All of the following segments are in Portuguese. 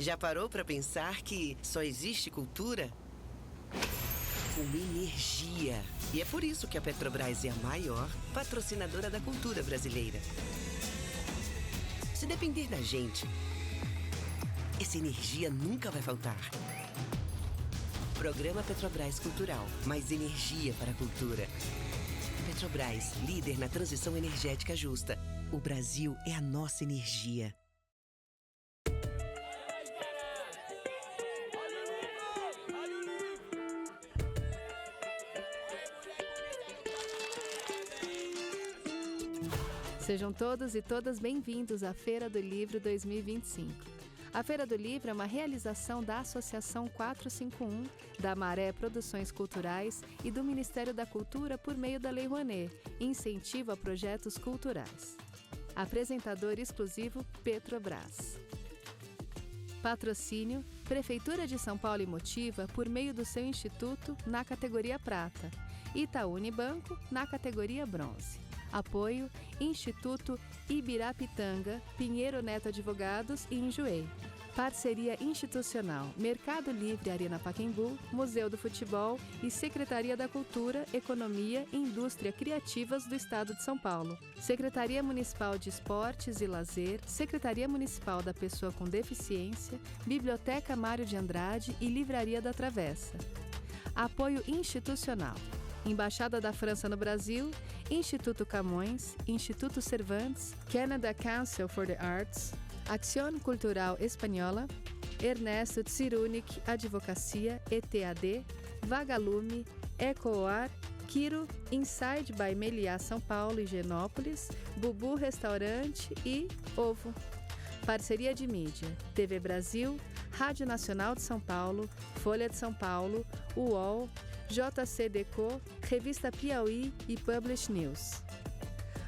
Já parou para pensar que só existe cultura com energia? E é por isso que a Petrobras é a maior patrocinadora da cultura brasileira. Se depender da gente, essa energia nunca vai faltar. Programa Petrobras Cultural. Mais energia para a cultura. Petrobras, líder na transição energética justa. O Brasil é a nossa energia. Sejam todos e todas bem-vindos à Feira do Livro 2025. A Feira do Livro é uma realização da Associação 451, da Maré Produções Culturais e do Ministério da Cultura por meio da Lei Rouanet, incentivo a projetos culturais. Apresentador exclusivo Petrobras. Patrocínio Prefeitura de São Paulo e Motiva por meio do seu instituto na categoria Prata, Itaú Unibanco na categoria Bronze. Apoio Instituto Ibirapitanga, Pinheiro Neto Advogados e Enjoei. Parceria institucional Mercado Livre Arena Pacaembu, Museu do Futebol e Secretaria da Cultura, Economia e Indústria Criativas do Estado de São Paulo. Secretaria Municipal de Esportes e Lazer, Secretaria Municipal da Pessoa com Deficiência, Biblioteca Mário de Andrade e Livraria da Travessa. Apoio institucional Embaixada da França no Brasil, Instituto Camões, Instituto Cervantes, Canada Council for the Arts, Acción Cultural Espanhola, Ernesto Tsirunik Advocacia, ETAD, Vagalume, Ecoar, Quiro, Inside by Meliá São Paulo e Genópolis, Bubu Restaurante e Ovo. Parceria de mídia, TV Brasil, Rádio Nacional de São Paulo, Folha de São Paulo, UOL, JCDecO, Revista Piauí e Publish News.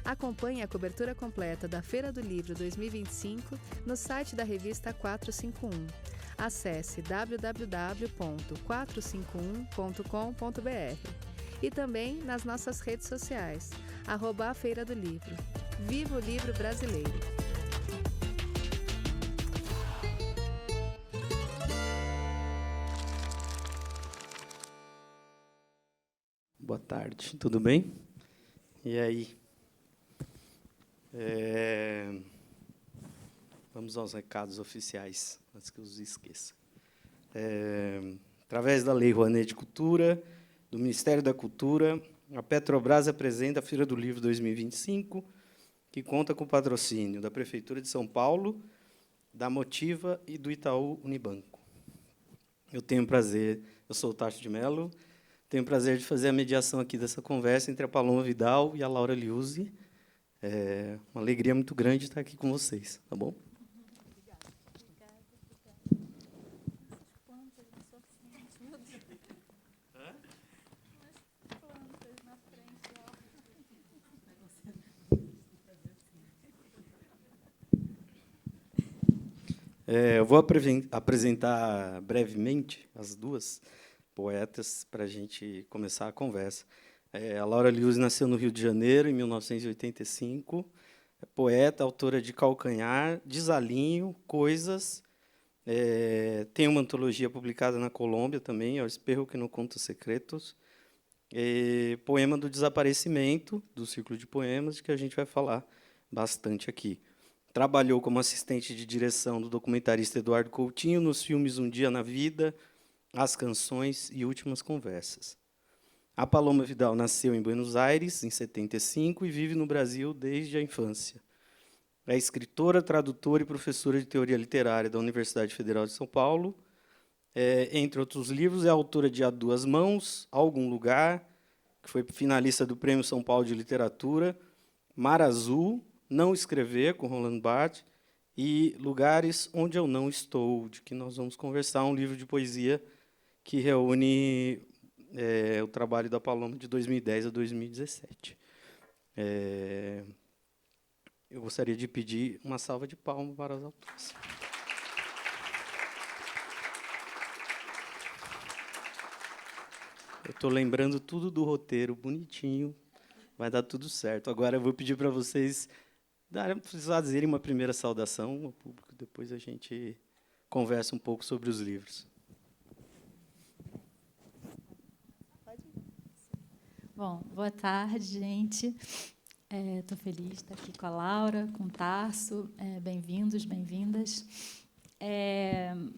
Acompanhe a cobertura completa da Feira do Livro 2025 no site da revista 451. Acesse www.451.com.br e também nas nossas redes sociais, @a Feira do Livro. Viva o livro brasileiro! Boa tarde, tudo bem? E aí? Vamos aos recados oficiais, antes que eu os esqueça. Através da Lei Rouanet de Cultura, do Ministério da Cultura, a Petrobras apresenta a Feira do Livro 2025, que conta com o patrocínio da Prefeitura de São Paulo, da Motiva e do Itaú Unibanco. Eu sou o Tacho de Mello, tenho o prazer de fazer a mediação aqui dessa conversa entre a Paloma Vidal e a Laura Liuzzi. É uma alegria muito grande estar aqui com vocês, tá bom? Obrigada. As plantas na sua frente, meu Deus. Umas plantas na frente, ó. Eu vou apresentar brevemente as duas poetas para a gente começar a conversa. A Laura Liuzzi nasceu no Rio de Janeiro, em 1985. É poeta, autora de Calcanhar, Desalinho, Coisas. Tem uma antologia publicada na Colômbia também, O Espelho que não conta secretos. Poema do Desaparecimento, do Círculo de Poemas, que a gente vai falar bastante aqui. Trabalhou como assistente de direção do documentarista Eduardo Coutinho nos filmes Um Dia na Vida, As Canções e Últimas Conversas. A Paloma Vidal nasceu em Buenos Aires, em 75, e vive no Brasil desde a infância. É escritora, tradutora e professora de teoria literária da Universidade Federal de São Paulo. Entre outros livros, é autora de A Duas Mãos, Algum Lugar, que foi finalista do Prêmio São Paulo de Literatura, Mar Azul, Não Escrever, com Roland Barthes, e Lugares Onde Eu Não Estou, de que nós vamos conversar, um livro de poesia que reúne o trabalho da Paloma de 2010 a 2017. Eu gostaria de pedir uma salva de palmas para as autoras. Eu estou lembrando tudo do roteiro, bonitinho, vai dar tudo certo. Agora eu vou pedir para vocês fazerem uma primeira saudação ao público, depois a gente conversa um pouco sobre os livros. Bom, boa tarde, gente. Estou feliz de estar aqui com a Laura, com o Tarso. Bem-vindos, bem-vindas.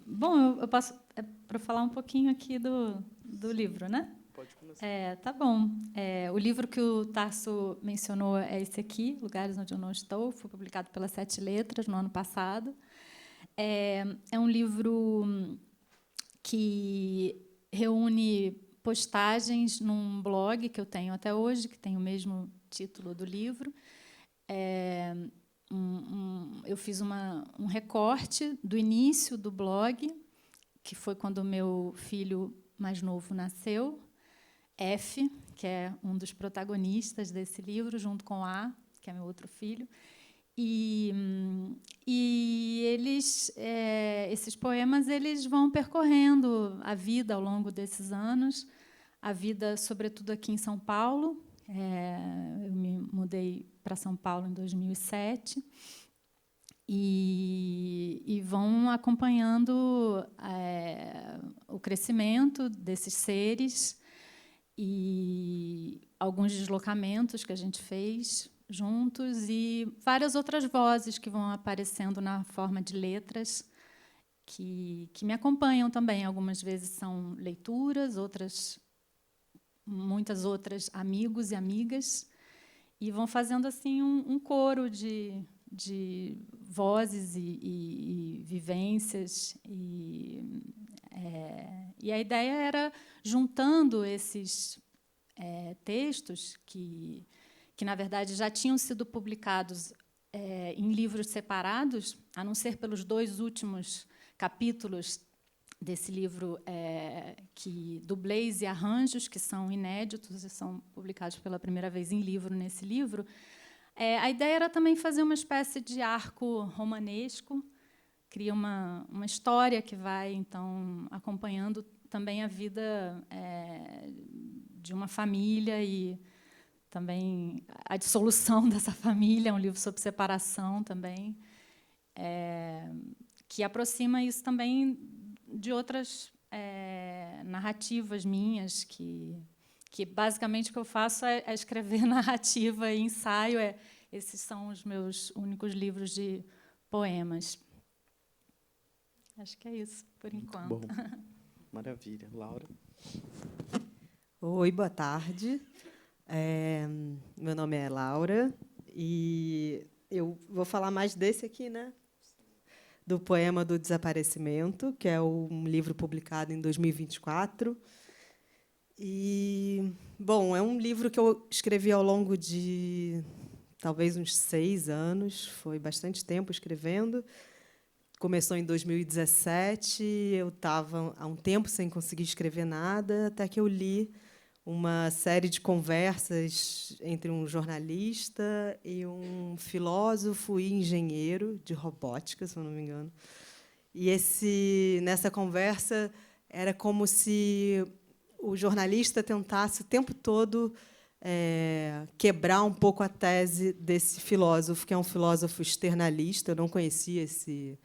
Bom, eu passo para falar um pouquinho aqui do livro, né? Pode começar. Tá bom. O livro que o Tarso mencionou é esse aqui, Lugares Onde Eu Não Estou, foi publicado pela Sete Letras no ano passado. É um livro que reúne postagens num blog que eu tenho até hoje, que tem o mesmo título do livro. Eu fiz um recorte do início do blog, que foi quando o meu filho mais novo nasceu, F, que é um dos protagonistas desse livro, junto com A, que é meu outro filho. E esses poemas eles vão percorrendo a vida ao longo desses anos, a vida, sobretudo, aqui em São Paulo. Eu me mudei para São Paulo em 2007 e vão acompanhando o crescimento desses seres e alguns deslocamentos que a gente fez juntos e várias outras vozes que vão aparecendo na forma de letras que me acompanham também. Algumas vezes são leituras, muitas outras amigos e amigas, e vão fazendo assim um coro de vozes e vivências. E a ideia era, juntando esses textos que, na verdade, já tinham sido publicados em livros separados, a não ser pelos 2 últimos capítulos desse livro, do Blaze e Arranjos, que são inéditos e são publicados pela primeira vez em livro nesse livro. A ideia era também fazer uma espécie de arco romanesco, cria uma história que vai, então, acompanhando também a vida de uma família e também a dissolução dessa família. É um livro sobre separação também, que aproxima isso também de outras narrativas minhas, que basicamente o que eu faço é escrever narrativa e ensaio. Esses são os meus únicos livros de poemas. Acho que é isso, por enquanto. Bom, maravilha. Laura? Oi, boa tarde. Meu nome é Laura e eu vou falar mais desse aqui, né? Do Poema do Desaparecimento, que é um livro publicado em 2024. E, bom, é um livro que eu escrevi ao longo de talvez uns 6 anos, foi bastante tempo escrevendo. Começou em 2017, eu estava há um tempo sem conseguir escrever nada, até que eu li uma série de conversas entre um jornalista e um filósofo e engenheiro de robótica, se eu não me engano. E nessa conversa era como se o jornalista tentasse o tempo todo quebrar um pouco a tese desse filósofo, que é um filósofo externalista. Eu não conhecia esse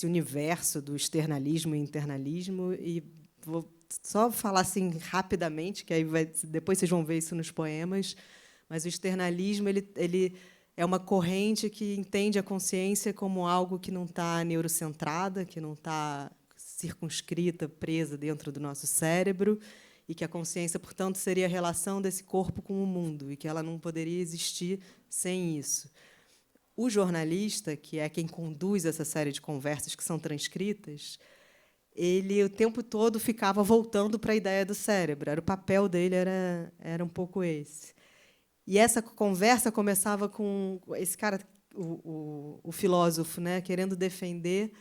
universo do externalismo e internalismo, e vou só falar assim rapidamente, que aí depois vocês vão ver isso nos poemas. Mas o externalismo ele é uma corrente que entende a consciência como algo que não está neurocentrada, que não está circunscrita, presa dentro do nosso cérebro, e que a consciência, portanto, seria a relação desse corpo com o mundo, e que ela não poderia existir sem isso. O jornalista, que é quem conduz essa série de conversas que são transcritas, ele o tempo todo ficava voltando para a ideia do cérebro. O papel dele era um pouco esse. E essa conversa começava com esse cara, o filósofo, né, querendo defender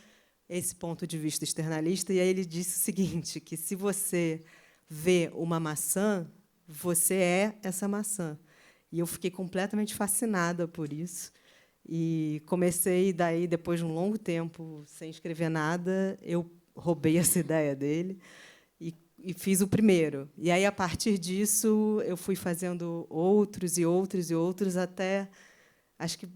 esse ponto de vista externalista. E aí ele disse o seguinte, que se você vê uma maçã, você é essa maçã. E eu fiquei completamente fascinada por isso. E comecei, daí, depois de um longo tempo, sem escrever nada, eu roubei essa ideia dele e fiz o primeiro. E aí, a partir disso, eu fui fazendo outros e outros e outros, até, acho que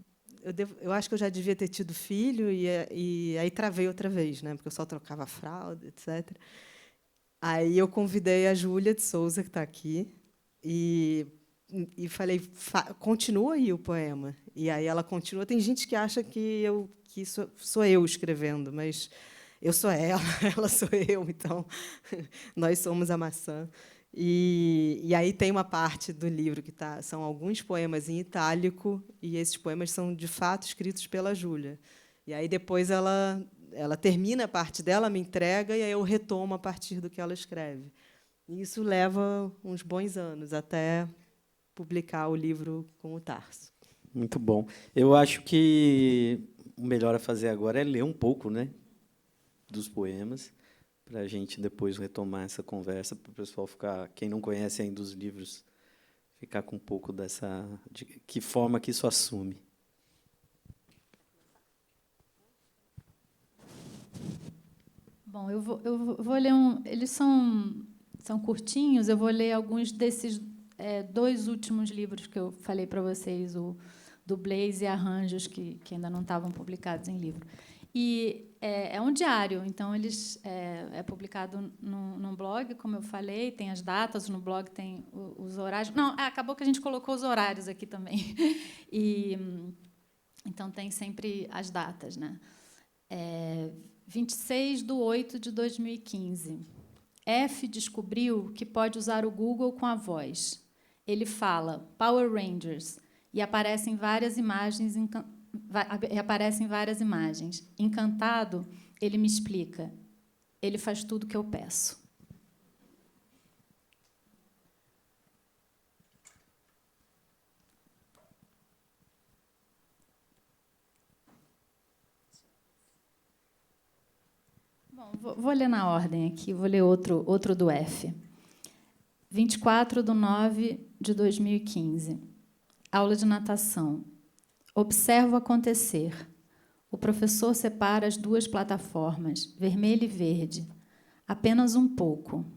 eu acho que eu já devia ter tido filho, e aí travei outra vez, né? Porque eu só trocava fralda, etc. Aí eu convidei a Júlia de Souza, que está aqui, e falei, continua aí o poema. E aí ela continua. Tem gente que acha que sou eu escrevendo, mas eu sou ela, ela sou eu, então nós somos a maçã. E aí tem uma parte do livro que são alguns poemas em itálico, e esses poemas são, de fato, escritos pela Júlia. E aí depois ela termina a parte dela, me entrega, e aí eu retomo a partir do que ela escreve. E isso leva uns bons anos até publicar o livro com o Tarso. Muito bom. Eu acho que o melhor a fazer agora é ler um pouco, né, dos poemas, para a gente depois retomar essa conversa, para o pessoal ficar, quem não conhece ainda os livros, ficar com um pouco de que forma que isso assume. Bom, eu vou ler eles são curtinhos. Eu vou ler alguns desses dois últimos livros que eu falei para vocês, o do Blaze e Arranjos, que ainda não estavam publicados em livro. E é um diário, então eles é publicado num blog, como eu falei, tem as datas, no blog tem os horários. Não, acabou que a gente colocou os horários aqui também. Então tem sempre as datas, né? 26/8/2015. F descobriu que pode usar o Google com a voz. Ele fala Power Rangers e aparecem várias imagens. Encantado, ele me explica. Ele faz tudo o que eu peço. Bom, vou ler na ordem aqui. Vou ler outro do F. 24/9/2015. Aula de natação. Observo acontecer. O professor separa as duas plataformas, vermelha e verde. Apenas um pouco.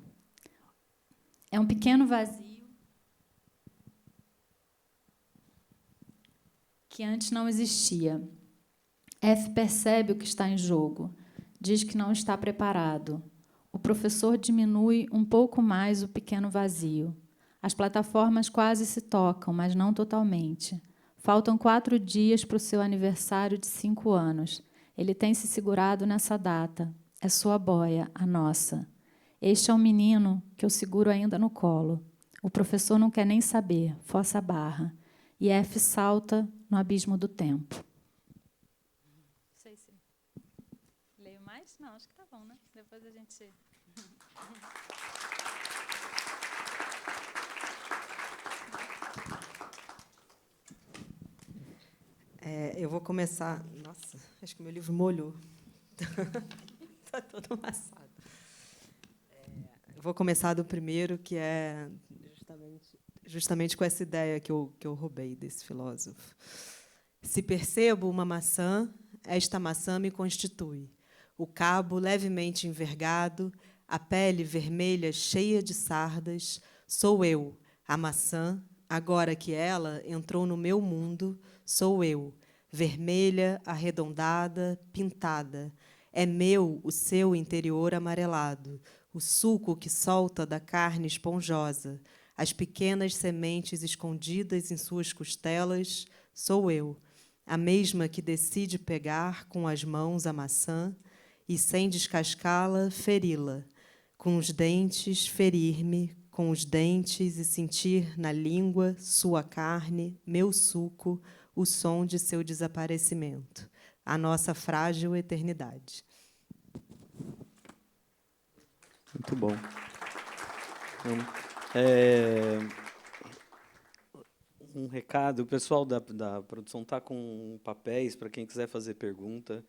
É um pequeno vazio que antes não existia. F percebe o que está em jogo. Diz que não está preparado. O professor diminui um pouco mais o pequeno vazio. As plataformas quase se tocam, mas não totalmente. Faltam 4 dias para o seu aniversário de 5 anos. Ele tem se segurado nessa data. É sua boia, a nossa. Este é um menino que eu seguro ainda no colo. O professor não quer nem saber, força a barra. E F salta no abismo do tempo. Não sei se... Leio mais? Não, acho que tá bom, né? Depois a gente... Eu vou começar... Nossa, acho que meu livro molhou. Está todo amassado. Eu vou começar do primeiro, que é justamente com essa ideia que eu roubei desse filósofo. Se percebo uma maçã, esta maçã me constitui. O cabo levemente envergado, a pele vermelha cheia de sardas, sou eu, a maçã, agora que ela entrou no meu mundo, sou eu, vermelha, arredondada, pintada. É meu o seu interior amarelado, o suco que solta da carne esponjosa, as pequenas sementes escondidas em suas costelas, sou eu, a mesma que decide pegar com as mãos a maçã e, sem descascá-la, feri-la, com os dentes ferir-me, com os dentes e sentir na língua sua carne, meu suco, o som de seu desaparecimento, a nossa frágil eternidade. Muito bom. Então, um recado, o pessoal da produção está com papéis para quem quiser fazer pergunta.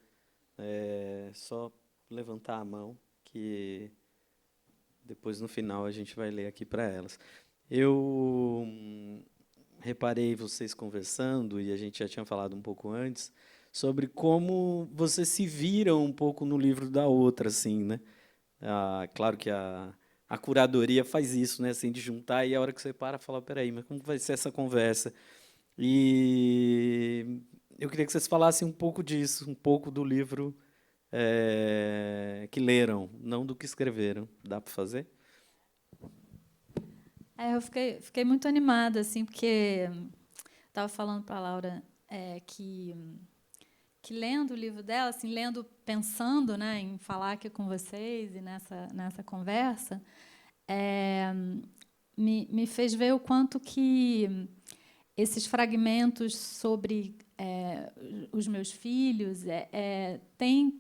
É só levantar a mão, que depois, no final, a gente vai ler aqui para elas. Eu reparei vocês conversando, e a gente já tinha falado um pouco antes, sobre como vocês se viram um pouco no livro da outra, assim, né? Claro que a curadoria faz isso, né? Assim, de juntar, e a hora que você para, fala, peraí, mas como vai ser essa conversa? E eu queria que vocês falassem um pouco disso, um pouco do livro que leram, não do que escreveram. Dá para fazer? Eu fiquei muito animada, assim, porque estava falando para a Laura que lendo o livro dela, assim, lendo, pensando, né, em falar aqui com vocês e nessa conversa, me fez ver o quanto que esses fragmentos sobre os meus filhos tem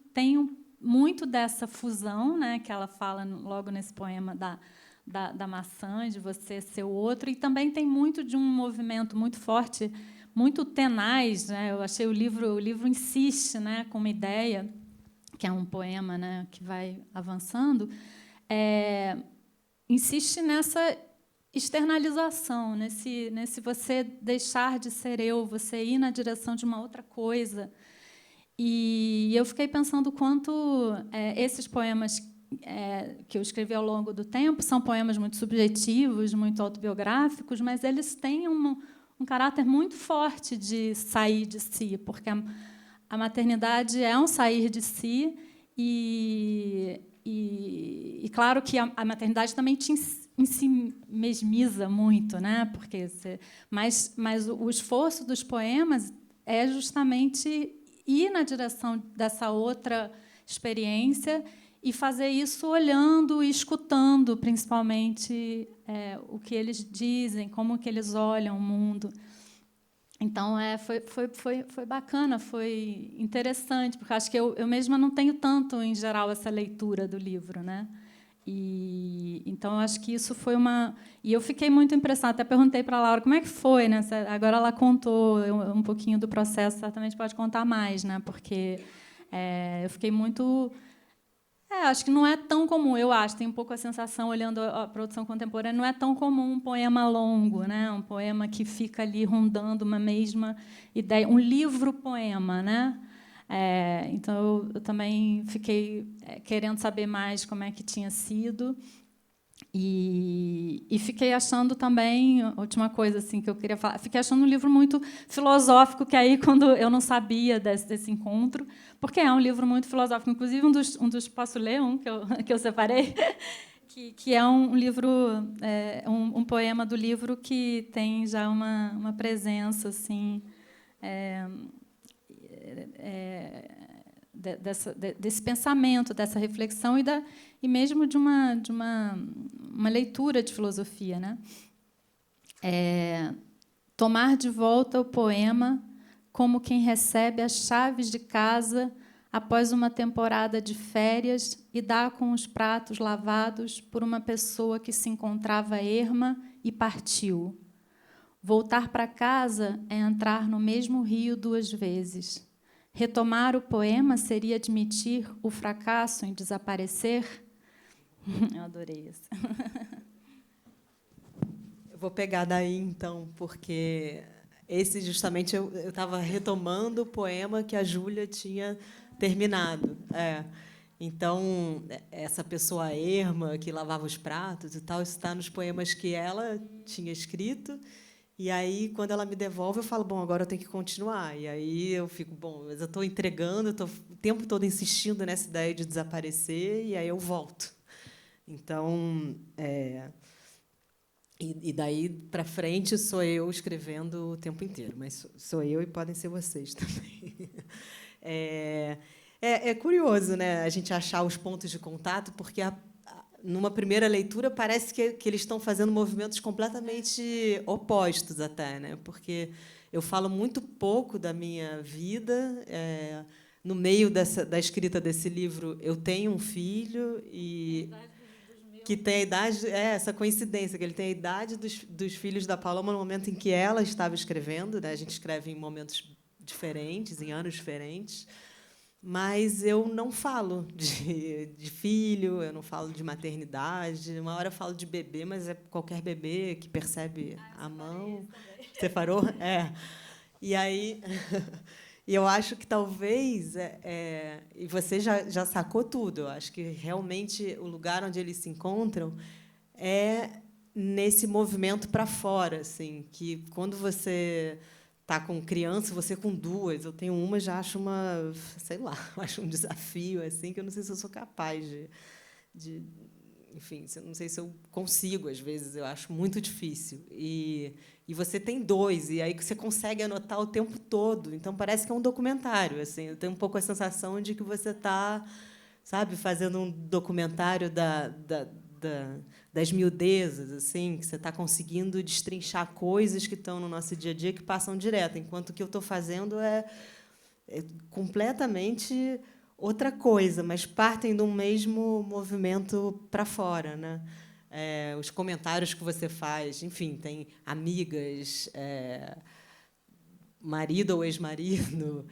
muito dessa fusão, né, que ela fala logo nesse poema da maçã, de você ser o outro, e também tem muito de um movimento muito forte, muito tenaz, né? Eu achei o livro insiste, né, com uma ideia, que é um poema, né, que vai avançando, insiste nessa externalização, nesse você deixar de ser eu, você ir na direção de uma outra coisa. E eu fiquei pensando quanto esses poemas que eu escrevi ao longo do tempo são poemas muito subjetivos, muito autobiográficos, mas eles têm um caráter muito forte de sair de si, porque a maternidade é um sair de si, e claro que a maternidade também te em si mesmiza muito, né? Porque mas o esforço dos poemas é justamente ir na direção dessa outra experiência e fazer isso olhando e escutando, principalmente, o que eles dizem, como que eles olham o mundo. Então, foi bacana, foi interessante, porque acho que eu mesma não tenho tanto, em geral, essa leitura do livro, né? Então, acho que isso foi uma... E eu fiquei muito impressionada, até perguntei para a Laura como é que foi, né? Agora ela contou um pouquinho do processo, certamente pode contar mais, né? Porque eu fiquei muito... acho que não é tão comum, eu acho, tem um pouco a sensação, olhando a produção contemporânea, não é tão comum um poema longo, né? Um poema que fica ali rondando uma mesma ideia, um livro-poema, né? Então, eu também fiquei querendo saber mais como é que tinha sido, e fiquei achando também, última coisa assim que eu queria falar, fiquei achando um livro muito filosófico, que aí, quando eu não sabia desse encontro, porque é um livro muito filosófico, inclusive um dos posso ler um que eu separei, que é um livro, um poema do livro que tem já uma presença assim, desse pensamento, dessa reflexão e mesmo de uma leitura de filosofia, né? Tomar de volta o poema como quem recebe as chaves de casa após uma temporada de férias e dá com os pratos lavados por uma pessoa que se encontrava erma e partiu. Voltar para casa é entrar no mesmo rio 2 vezes. Retomar o poema seria admitir o fracasso em desaparecer? Eu adorei isso. Eu vou pegar daí, então, porque esse, justamente, eu estava retomando o poema que a Júlia tinha terminado. Então, essa pessoa erma que lavava os pratos e tal, isso está nos poemas que ela tinha escrito. E aí, quando ela me devolve, eu falo, bom, agora eu tenho que continuar. E aí eu fico, bom, mas eu estou entregando, estou o tempo todo insistindo nessa ideia de desaparecer, e aí eu volto. Então, e daí para frente sou eu escrevendo o tempo inteiro, mas sou eu e podem ser vocês também. É curioso, né, a gente achar os pontos de contato, porque numa primeira leitura parece que eles estão fazendo movimentos completamente opostos até, né? Porque eu falo muito pouco da minha vida. No meio da escrita desse livro, eu tenho um filho e que tem a idade, essa coincidência, que ele tem a idade dos filhos da Paloma no momento em que ela estava escrevendo, né? A gente escreve em momentos diferentes, em anos diferentes. Mas eu não falo de filho, eu não falo de maternidade. Uma hora eu falo de bebê, mas é qualquer bebê que percebe a mão. Separou? E aí, e eu acho que talvez, e você já sacou tudo. Eu acho que realmente o lugar onde eles se encontram é nesse movimento para fora, assim, que quando você tá com criança, você com duas. Eu tenho uma, já acho sei lá, acho um desafio assim que eu não sei se eu sou capaz de enfim, eu não sei se eu consigo, às vezes, eu acho muito difícil. E você tem dois, e aí você consegue anotar o tempo todo. Então, parece que é um documentário. Assim, eu tenho um pouco a sensação de que você está, sabe, fazendo um documentário das miudezas, assim, que você está conseguindo destrinchar coisas que estão no nosso dia a dia que passam direto, enquanto o que eu estou fazendo é completamente outra coisa, mas partem do mesmo movimento para fora, né? Os comentários que você faz, enfim, tem amigas, marido ou ex-marido,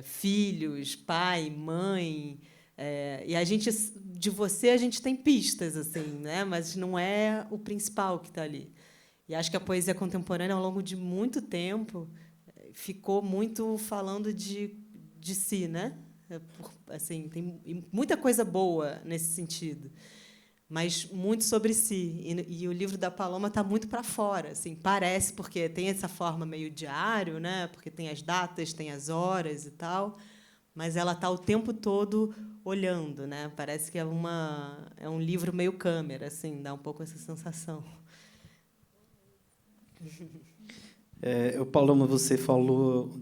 filhos, pai, mãe, e a gente, de você, a gente tem pistas, assim, né? Mas não é o principal que está ali. E acho que a poesia contemporânea, ao longo de muito tempo, ficou muito falando de si, né? Assim, tem muita coisa boa nesse sentido, mas muito sobre si. E o livro da Paloma está muito para fora, assim, parece, porque tem essa forma meio diário, né? Porque tem as datas, tem as horas e tal, mas ela está o tempo todo olhando, né? Parece que é um livro meio câmera, assim, dá um pouco essa sensação. Paloma, você falou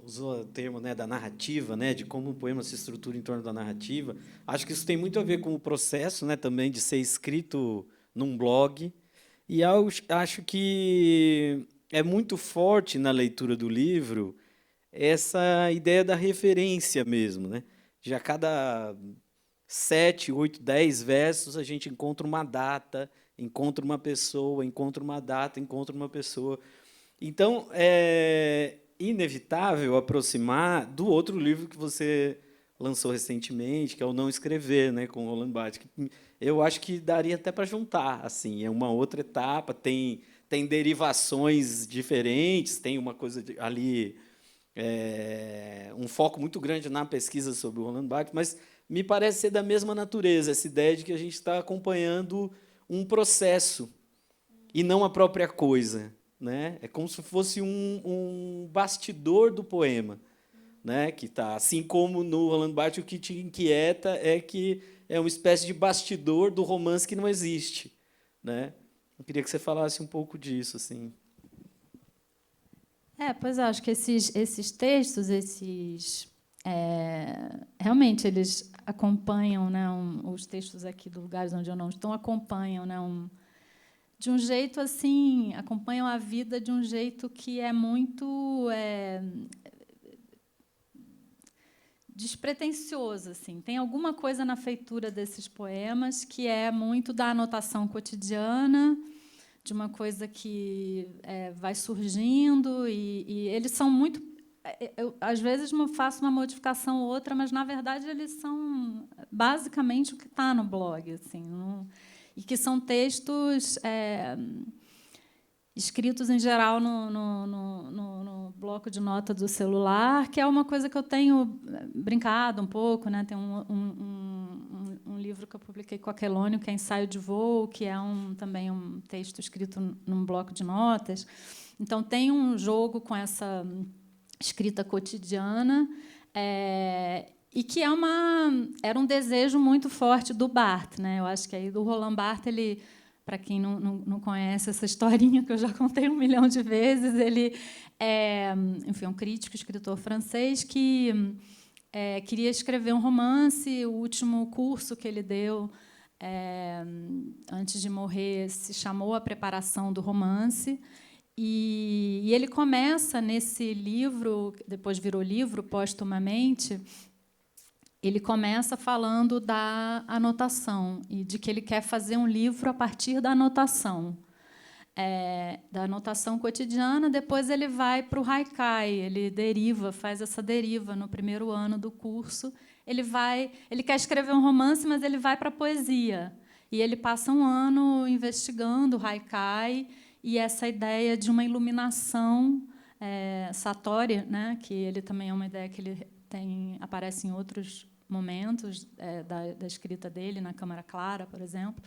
usou o termo, né, da narrativa, né, de como o poema se estrutura em torno da narrativa. Acho que isso tem muito a ver com o processo, né, também de ser escrito num blog. E acho que é muito forte na leitura do livro essa ideia da referência mesmo, né? Já a cada 7, 8, 10 versos a gente encontra uma data, encontra uma pessoa, encontra uma data, encontra uma pessoa. Então, é inevitável aproximar do outro livro que você lançou recentemente, que é o Não Escrever, né, com o Roland Barthes. Eu acho que daria até para juntar, assim, é uma outra etapa, tem derivações diferentes, tem uma coisa ali, um foco muito grande na pesquisa sobre o Roland Barthes, mas me parece ser da mesma natureza, essa ideia de que a gente está acompanhando um processo e não a própria coisa, né? É como se fosse um bastidor do poema, né? Que tá, assim como no Roland Barthes o que te inquieta é que é uma espécie de bastidor do romance que não existe, né? Eu queria que você falasse um pouco disso, assim. Pois eu acho que esses textos, realmente eles acompanham, né, os textos aqui do Lugares Onde Eu Não Estou acompanham, né, de um jeito assim, acompanham a vida de um jeito que é muito despretensioso, assim. Tem alguma coisa na feitura desses poemas que é muito da anotação cotidiana, de uma coisa que vai surgindo, e eles são muito... Eu, às vezes, faço uma modificação ou outra, mas, na verdade, eles são basicamente o que está no blog, assim, e que são textos escritos, em geral, no bloco de nota do celular, que é uma coisa que eu tenho brincado um pouco, né? Tem um livro que eu publiquei com a Quelônio, que é Ensaio de Voo, que é também um texto escrito num bloco de notas. Então, tem um jogo com essa escrita cotidiana, e que era um desejo muito forte do Barthes, né? Eu acho que aí do Roland Barthes, ele, para quem não conhece essa historinha que eu já contei 1 milhão de vezes, ele enfim, um crítico, escritor francês que queria escrever um romance. O último curso que ele deu antes de morrer se chamou A Preparação do Romance. E ele começa nesse livro, depois virou livro póstumamente, ele começa falando da anotação e de que ele quer fazer um livro a partir da anotação cotidiana. Depois ele vai para o haikai, ele faz essa deriva no primeiro ano do curso. Ele quer escrever um romance, mas ele vai para a poesia. E ele passa um ano investigando o haikai e essa ideia de uma iluminação satória, né, que ele também é uma ideia que ele aparece em outros momentos da escrita dele, na Câmara Clara, por exemplo.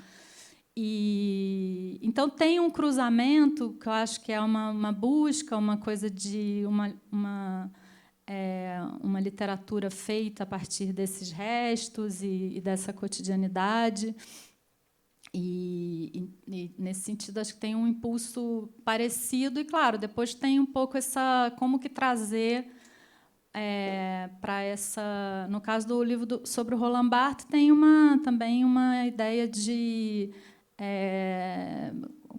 E então tem um cruzamento que eu acho que é uma busca, uma coisa de uma literatura feita a partir desses restos e dessa cotidianidade. E, nesse sentido, acho que tem um impulso parecido. E, claro, depois tem um pouco como que trazer para essa... No caso do livro sobre o Roland Barthes, tem também uma ideia de...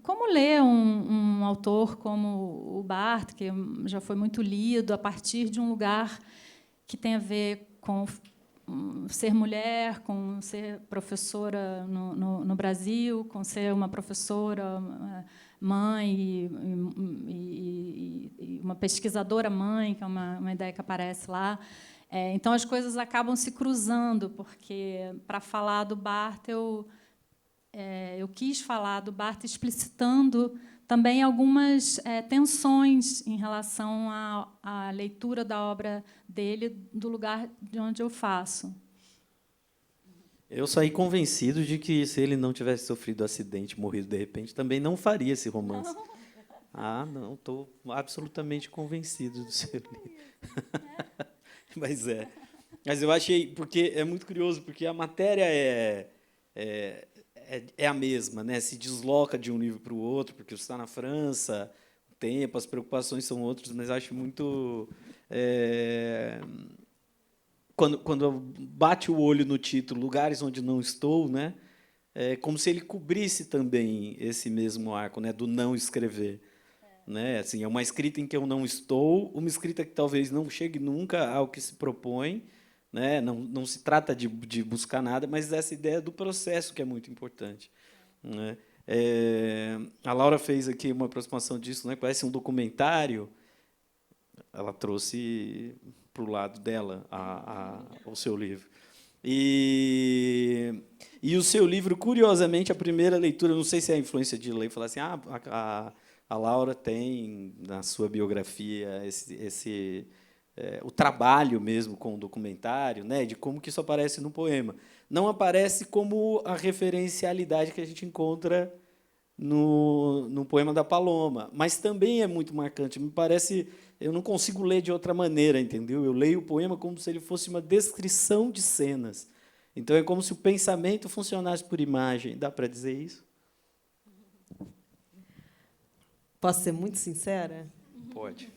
como ler um autor como o Barthes, que já foi muito lido, a partir de um lugar que tem a ver com ser mulher, com ser professora no Brasil, com ser uma professora mãe e uma pesquisadora mãe, que é uma ideia que aparece lá. Então, as coisas acabam se cruzando, porque, para falar do Barthes, eu quis falar do Barthes explicitando também algumas tensões em relação à leitura da obra dele, do lugar de onde eu faço. Eu saí convencido de que, se ele não tivesse sofrido acidente, morrido de repente, também não faria esse romance. Não, estou absolutamente convencido do seu livro. Mas eu achei, porque é muito curioso, porque a matéria é a mesma, né? Se desloca de um livro para o outro, porque você está na França, o tempo, as preocupações são outras, mas acho muito... Quando bate o olho no título, Lugares Onde Não Estou, né? É como se ele cobrisse também esse mesmo arco, né? Do não escrever. Né? Assim, é uma escrita em que eu não estou, uma escrita que talvez não chegue nunca ao que se propõe, né? Não se trata de buscar nada, mas essa ideia do processo que é muito importante. Né? A Laura fez aqui uma aproximação disso, né? Parece um documentário. Ela trouxe para o lado dela o seu livro. E o seu livro, curiosamente, a primeira leitura, não sei se é a influência de ler, falar assim, a Laura tem na sua biografia o trabalho mesmo com o documentário, né, de como que isso aparece no poema. Não aparece como a referencialidade que a gente encontra no poema da Paloma, mas também é muito marcante. Me parece, eu não consigo ler de outra maneira, entendeu? Eu leio o poema como se ele fosse uma descrição de cenas. Então é como se o pensamento funcionasse por imagem. Dá para dizer isso? Posso ser muito sincera? Pode.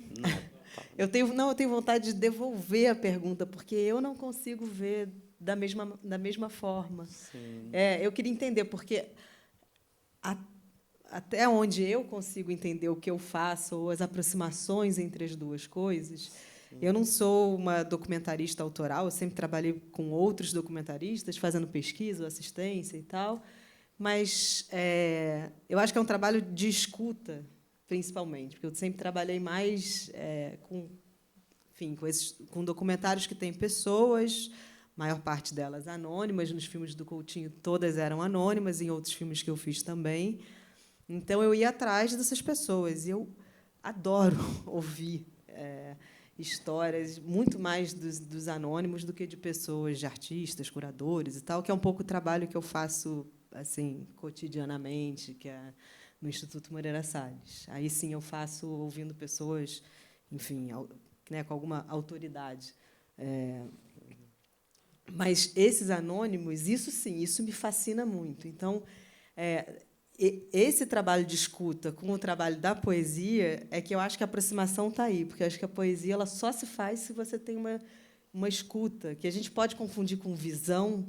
Eu tenho vontade de devolver a pergunta, porque eu não consigo ver da mesma forma. Eu queria entender, porque até onde eu consigo entender o que eu faço, ou as aproximações entre as duas coisas, eu não sou uma documentarista autoral, eu sempre trabalhei com outros documentaristas, fazendo pesquisa, assistência e tal, mas eu acho que é um trabalho de escuta, principalmente, porque eu sempre trabalhei mais com documentários que têm pessoas, maior parte delas anônimas. Nos filmes do Coutinho, todas eram anônimas, em outros filmes que eu fiz também. Então, eu ia atrás dessas pessoas. E eu adoro ouvir histórias, muito mais dos anônimos do que de pessoas, de artistas, curadores e tal, que é um pouco o trabalho que eu faço assim cotidianamente, que é no Instituto Moreira Salles. Aí, sim, eu faço ouvindo pessoas, enfim, né, com alguma autoridade. Mas esses anônimos, isso sim, isso me fascina muito. Então, esse trabalho de escuta com o trabalho da poesia é que eu acho que a aproximação está aí, porque eu acho que a poesia ela só se faz se você tem uma escuta, que a gente pode confundir com visão,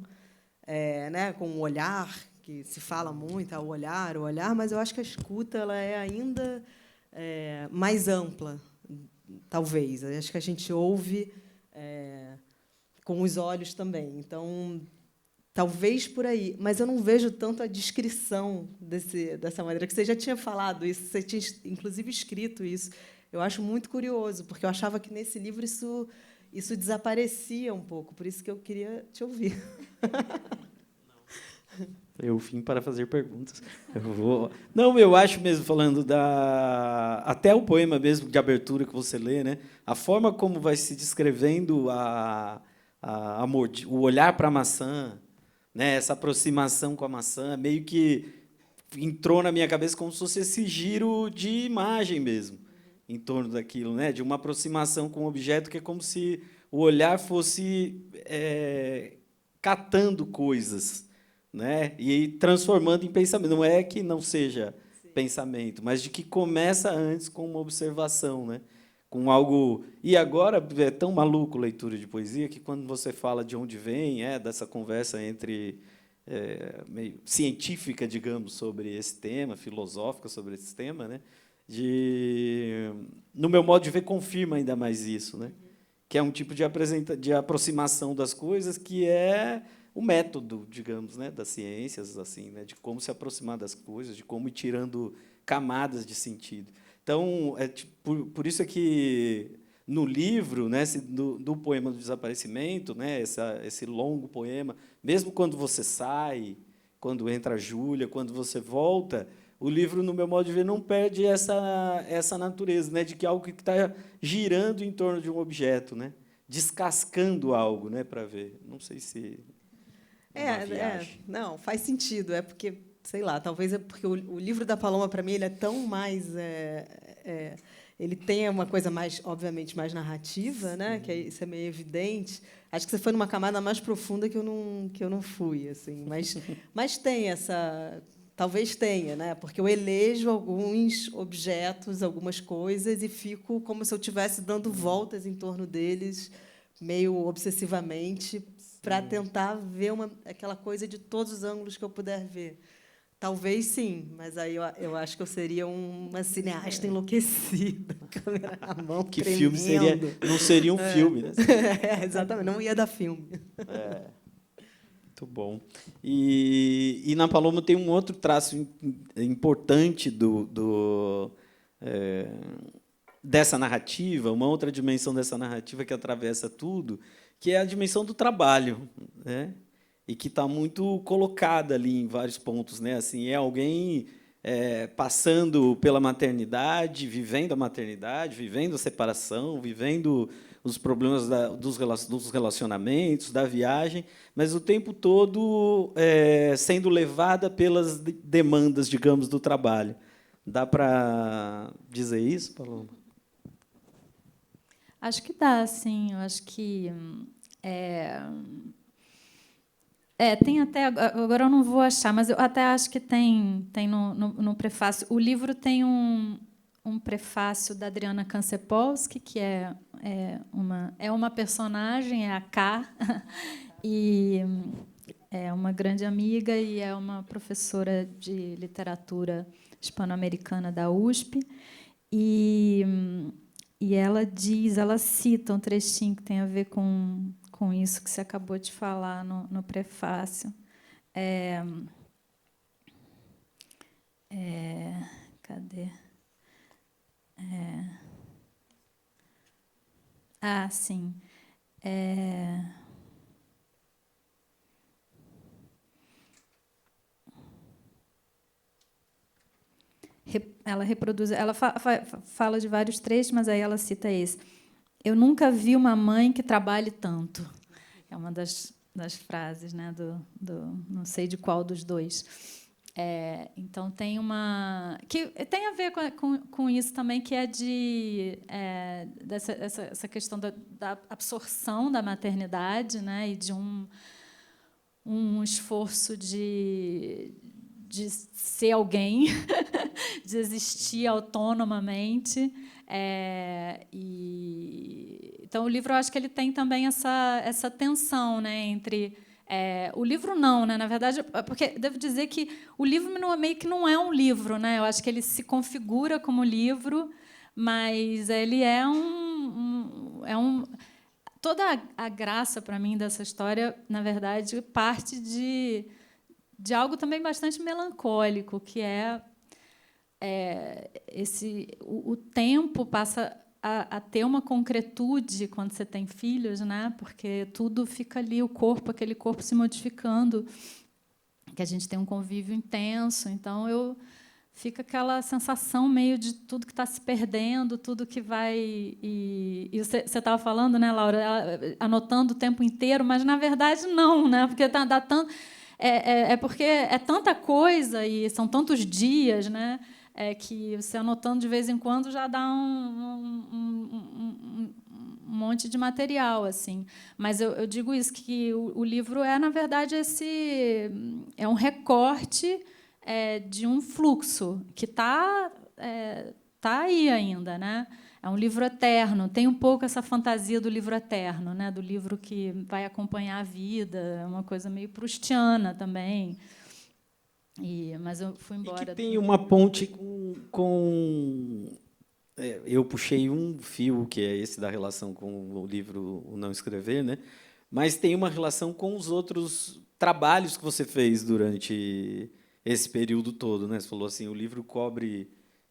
né, com o olhar, que se fala muito, o olhar, mas eu acho que a escuta ela é ainda mais ampla, talvez. Eu acho que a gente ouve com os olhos também. Então, talvez por aí. Mas eu não vejo tanto a descrição dessa maneira, que você já tinha falado isso, você tinha, inclusive, escrito isso. Eu acho muito curioso, porque eu achava que, nesse livro, isso desaparecia um pouco. Por isso que eu queria te ouvir. Eu vim para fazer perguntas. Não, eu acho mesmo, falando até o poema mesmo de abertura que você lê, né? A forma como vai se descrevendo o olhar para a maçã, né? Essa aproximação com a maçã, meio que entrou na minha cabeça como se fosse esse giro de imagem mesmo, em torno daquilo, né? De uma aproximação com o objeto, que é como se o olhar fosse catando coisas, né? E transformando em pensamento. Não é que não seja pensamento, mas de que começa antes com uma observação, né? Com algo. E agora é tão maluco leitura de poesia que, quando você fala de onde vem, dessa conversa entre meio científica, digamos, sobre esse tema, filosófica sobre esse tema, né? No meu modo de ver, confirma ainda mais isso, né? Que é um tipo de aproximação das coisas, que é o método, digamos, né, das ciências, assim, né, de como se aproximar das coisas, de como ir tirando camadas de sentido. Então, por isso é que, no livro, né, do poema do desaparecimento, né, esse longo poema, mesmo quando você sai, quando entra a Júlia, quando você volta, o livro, no meu modo de ver, não perde essa natureza, né, de que algo que está girando em torno de um objeto, né, descascando algo, né, para ver. Não sei se... Não, faz sentido. É porque, sei lá, talvez é porque o livro da Paloma, para mim, ele é tão mais... ele tem uma coisa mais, obviamente, mais narrativa, né? Que isso é meio evidente. Acho que você foi numa camada mais profunda que eu não fui, assim. Mas tem essa... Talvez tenha, né? Porque eu elejo alguns objetos, algumas coisas, e fico como se eu estivesse dando voltas em torno deles, meio obsessivamente, para tentar ver aquela coisa de todos os ângulos que eu puder ver. Talvez sim, mas aí eu acho que eu seria uma cineasta enlouquecida, câmera na mão, que tremendo. Filme não seria um filme, né? Exatamente, não ia dar filme. Muito bom. E na Paloma tem um outro traço importante dessa narrativa, uma outra dimensão dessa narrativa que atravessa tudo, que é a dimensão do trabalho, né? E que está muito colocada ali em vários pontos, né? Assim, é alguém passando pela maternidade, vivendo a maternidade, vivendo a separação, vivendo os problemas dos relacionamentos, da viagem, mas o tempo todo sendo levada pelas demandas, digamos, do trabalho. Dá para dizer isso, Paloma? Acho que dá, sim. Eu acho que tem até agora eu não vou achar, mas eu até acho que tem no prefácio. O livro tem um prefácio da Adriana Kancepolsky, que é uma personagem, é a K, e é uma grande amiga e é uma professora de literatura hispano-americana da USP, e ela cita um trechinho que tem a ver com isso que você acabou de falar no prefácio. Cadê? Sim. Ela reproduz, ela fala de vários trechos, mas aí ela cita esse. Eu nunca vi uma mãe que trabalhe tanto. É uma das frases, né, do não sei de qual dos dois. Então tem uma que tem a ver com isso também, que é dessa questão da absorção da maternidade, né, e de um esforço de ser alguém, de existir autonomamente. Então, o livro, eu acho que ele tem também essa tensão, né, entre... o livro não, né, na verdade, porque devo dizer que o livro meio que não é um livro, né? Eu acho que ele se configura como livro, mas ele é toda a graça, para mim, dessa história, na verdade, parte de algo também bastante melancólico, que o tempo passa a ter uma concretude quando você tem filhos, né? Porque tudo fica ali, aquele corpo se modificando, que a gente tem um convívio intenso. Então, fica aquela sensação meio de tudo que está se perdendo, tudo que vai... E você estava falando, né, Laura, anotando o tempo inteiro, mas, na verdade, não, né? Porque dá tanto... é porque é tanta coisa e são tantos dias, né? Que você anotando de vez em quando já dá um monte de material, assim. Mas eu digo isso, que o livro na verdade, é um recorte de um fluxo que está aí ainda, né? É um livro eterno. Tem um pouco essa fantasia do livro eterno, né? Do livro que vai acompanhar a vida, é uma coisa meio proustiana também. Mas eu fui embora. E que tem uma ponte eu puxei um fio, que é esse da relação com o livro O Não Escrever, né? Mas tem uma relação com os outros trabalhos que você fez durante esse período todo, né? Você falou assim, o livro cobre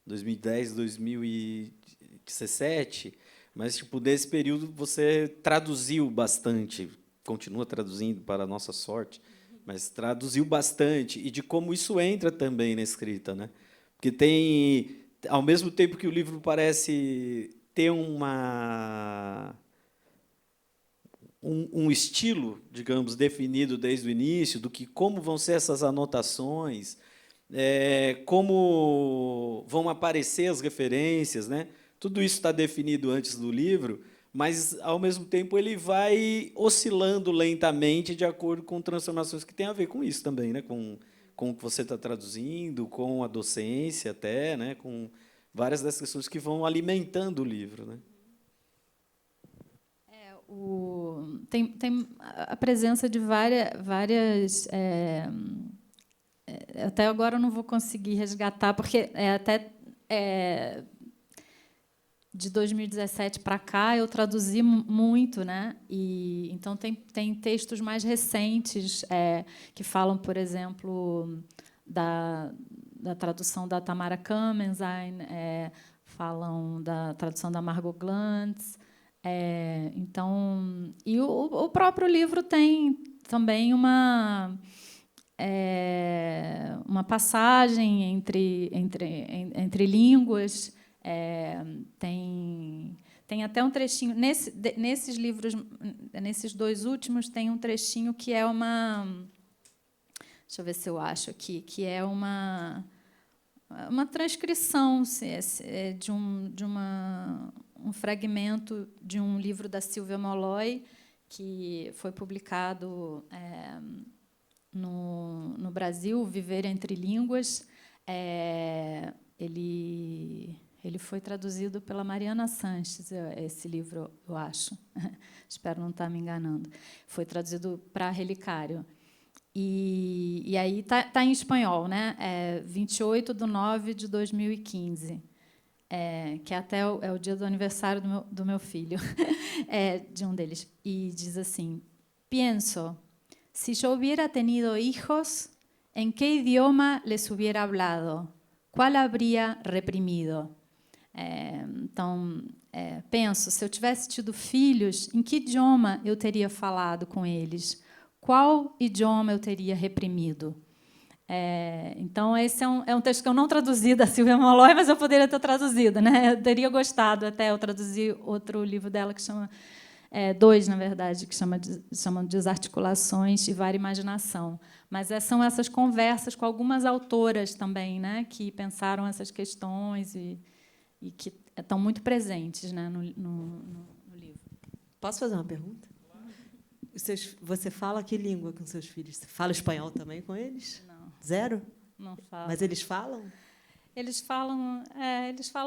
2010, 2017, mas tipo desse período você traduziu bastante, continua traduzindo, para a nossa sorte, mas traduziu bastante, e de como isso entra também na escrita, né? Porque tem, ao mesmo tempo que o livro parece ter um estilo, digamos, definido desde o início, do que como vão ser essas anotações, como vão aparecer as referências, né? Tudo isso está definido antes do livro, mas, ao mesmo tempo, ele vai oscilando lentamente de acordo com transformações que têm a ver com isso também, né? Com o que você está traduzindo, com a docência até, né? Com várias dessas questões que vão alimentando o livro, né? Tem a presença de várias até agora eu não vou conseguir resgatar, porque de 2017 para cá eu traduzi muito, né? E então tem textos mais recentes que falam, por exemplo, da tradução da Tamara Kamensein, falam da tradução da Margot Glantz. Então, e o próprio livro tem também uma passagem entre línguas. Tem até um trechinho nesses livros, nesses dois últimos, tem um trechinho que é deixa eu ver se eu acho aqui, que é uma transcrição de um fragmento de um livro da Silvia Molloy, que foi publicado no Brasil, Viver Entre Línguas. Ele foi traduzido pela Mariana Sanches, esse livro, eu acho. Espero não estar me enganando. Foi traduzido para Relicário. E aí está em espanhol, né? 28/9/2015, que até é o dia do aniversário do meu filho, de um deles. E diz assim: Pienso, si yo hubiera tenido hijos, ¿en qué idioma les hubiera hablado? ¿Cuál habría reprimido? Então, penso, se eu tivesse tido filhos, em que idioma eu teria falado com eles? Qual idioma eu teria reprimido? Então, esse é um texto que eu não traduzi da Silvia Molloy, mas eu poderia ter traduzido, né? Eu teria gostado até. Eu traduzi outro livro dela que chama... dois, na verdade, que chamam Desarticulações e Vara Imaginação. Mas são essas conversas com algumas autoras também, né, que pensaram essas questões e que estão muito presentes, né, no livro. Posso fazer uma pergunta? Você fala que língua com seus filhos? Você fala espanhol também com eles? Não. Zero? Não falo. Mas eles falam? Eles falam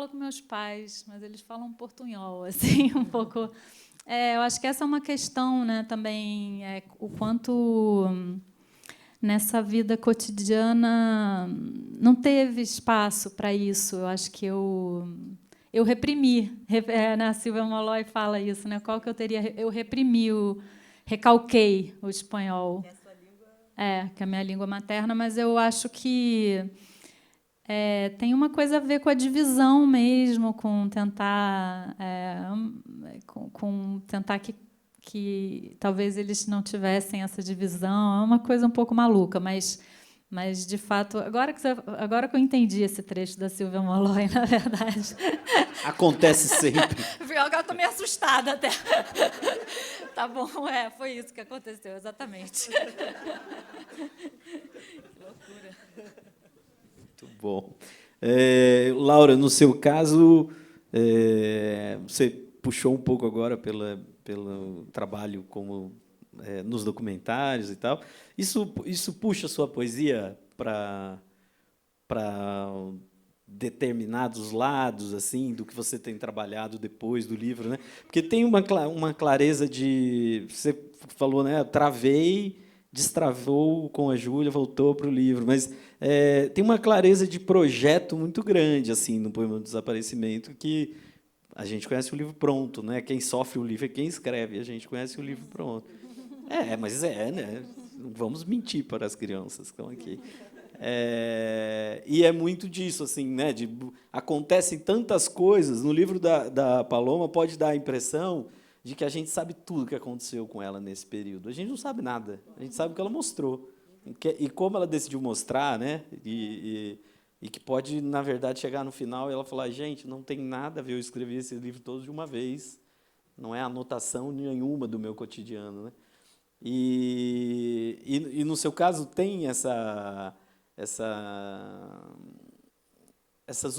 com meus pais, mas eles falam portunhol, assim, um pouco. Eu acho que essa é uma questão, né, também, o quanto nessa vida cotidiana não teve espaço para isso. Eu acho que eu reprimi. A Silvia Molloy fala isso, né? Qual que eu teria? Eu reprimi, recalquei o espanhol. Que é a sua língua? Que é a minha língua materna, mas eu acho que tem uma coisa a ver com a divisão mesmo, com tentar, com tentar que talvez eles não tivessem essa divisão. É uma coisa um pouco maluca, mas de fato, agora que eu entendi esse trecho da Silvia Molloy, na verdade. Acontece sempre. Agora estou meio assustada até. Tá bom, foi isso que aconteceu, exatamente. Que loucura. Muito bom. Laura, no seu caso, você puxou um pouco agora pelo trabalho nos documentários e tal. Isso puxa a sua poesia para determinados lados assim do que você tem trabalhado depois do livro, né? Porque tem uma clareza de, você falou, né? Travei, destravou com a Júlia, voltou para o livro, mas tem uma clareza de projeto muito grande assim no Poema do Desaparecimento, que a gente conhece o livro pronto, né? Quem sofre o livro é quem escreve, a gente conhece o livro pronto. Mas né? Não vamos mentir para as crianças que estão aqui. E é muito disso, assim, né? Acontecem tantas coisas. No livro da Paloma pode dar a impressão de que a gente sabe tudo o que aconteceu com ela nesse período. A gente não sabe nada. A gente sabe o que ela mostrou. E como ela decidiu mostrar, né? E que pode, na verdade, chegar no final e ela falar: gente, não tem nada a ver, eu escrevi esse livro todo de uma vez. Não é anotação nenhuma do meu cotidiano, né? E no seu caso, tem essas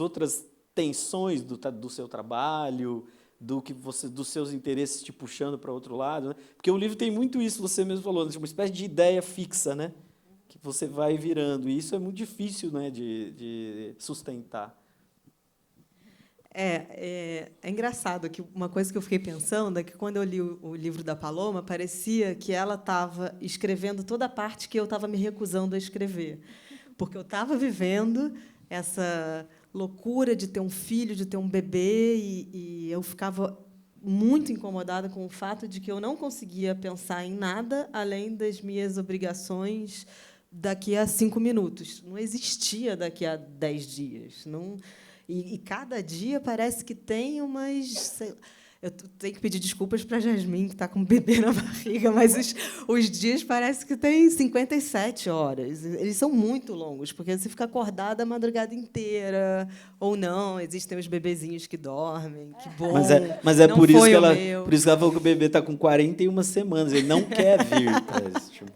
outras tensões do seu trabalho, dos seus interesses te puxando para outro lado, né? Porque o livro tem muito isso, você mesmo falou, uma espécie de ideia fixa, né? Que você vai virando, e isso é muito difícil, né, de sustentar. É engraçado que uma coisa que eu fiquei pensando é que, quando eu li o livro da Paloma, parecia que ela estava escrevendo toda a parte que eu estava me recusando a escrever, porque eu estava vivendo essa loucura de ter um filho, de ter um bebê, e eu ficava muito incomodada com o fato de que eu não conseguia pensar em nada além das minhas obrigações daqui a 5 minutos. Não existia daqui a 10 dias. Não. E cada dia parece que tem umas... Eu tenho que pedir desculpas para a Jasmine, que está com um bebê na barriga, mas os dias parece que tem 57 horas. Eles são muito longos, porque você fica acordada a madrugada inteira, ou não, existem os bebezinhos que dormem, que bom. Mas é por isso que ela falou que o bebê está com 41 semanas, ele não quer vir para esse tipo.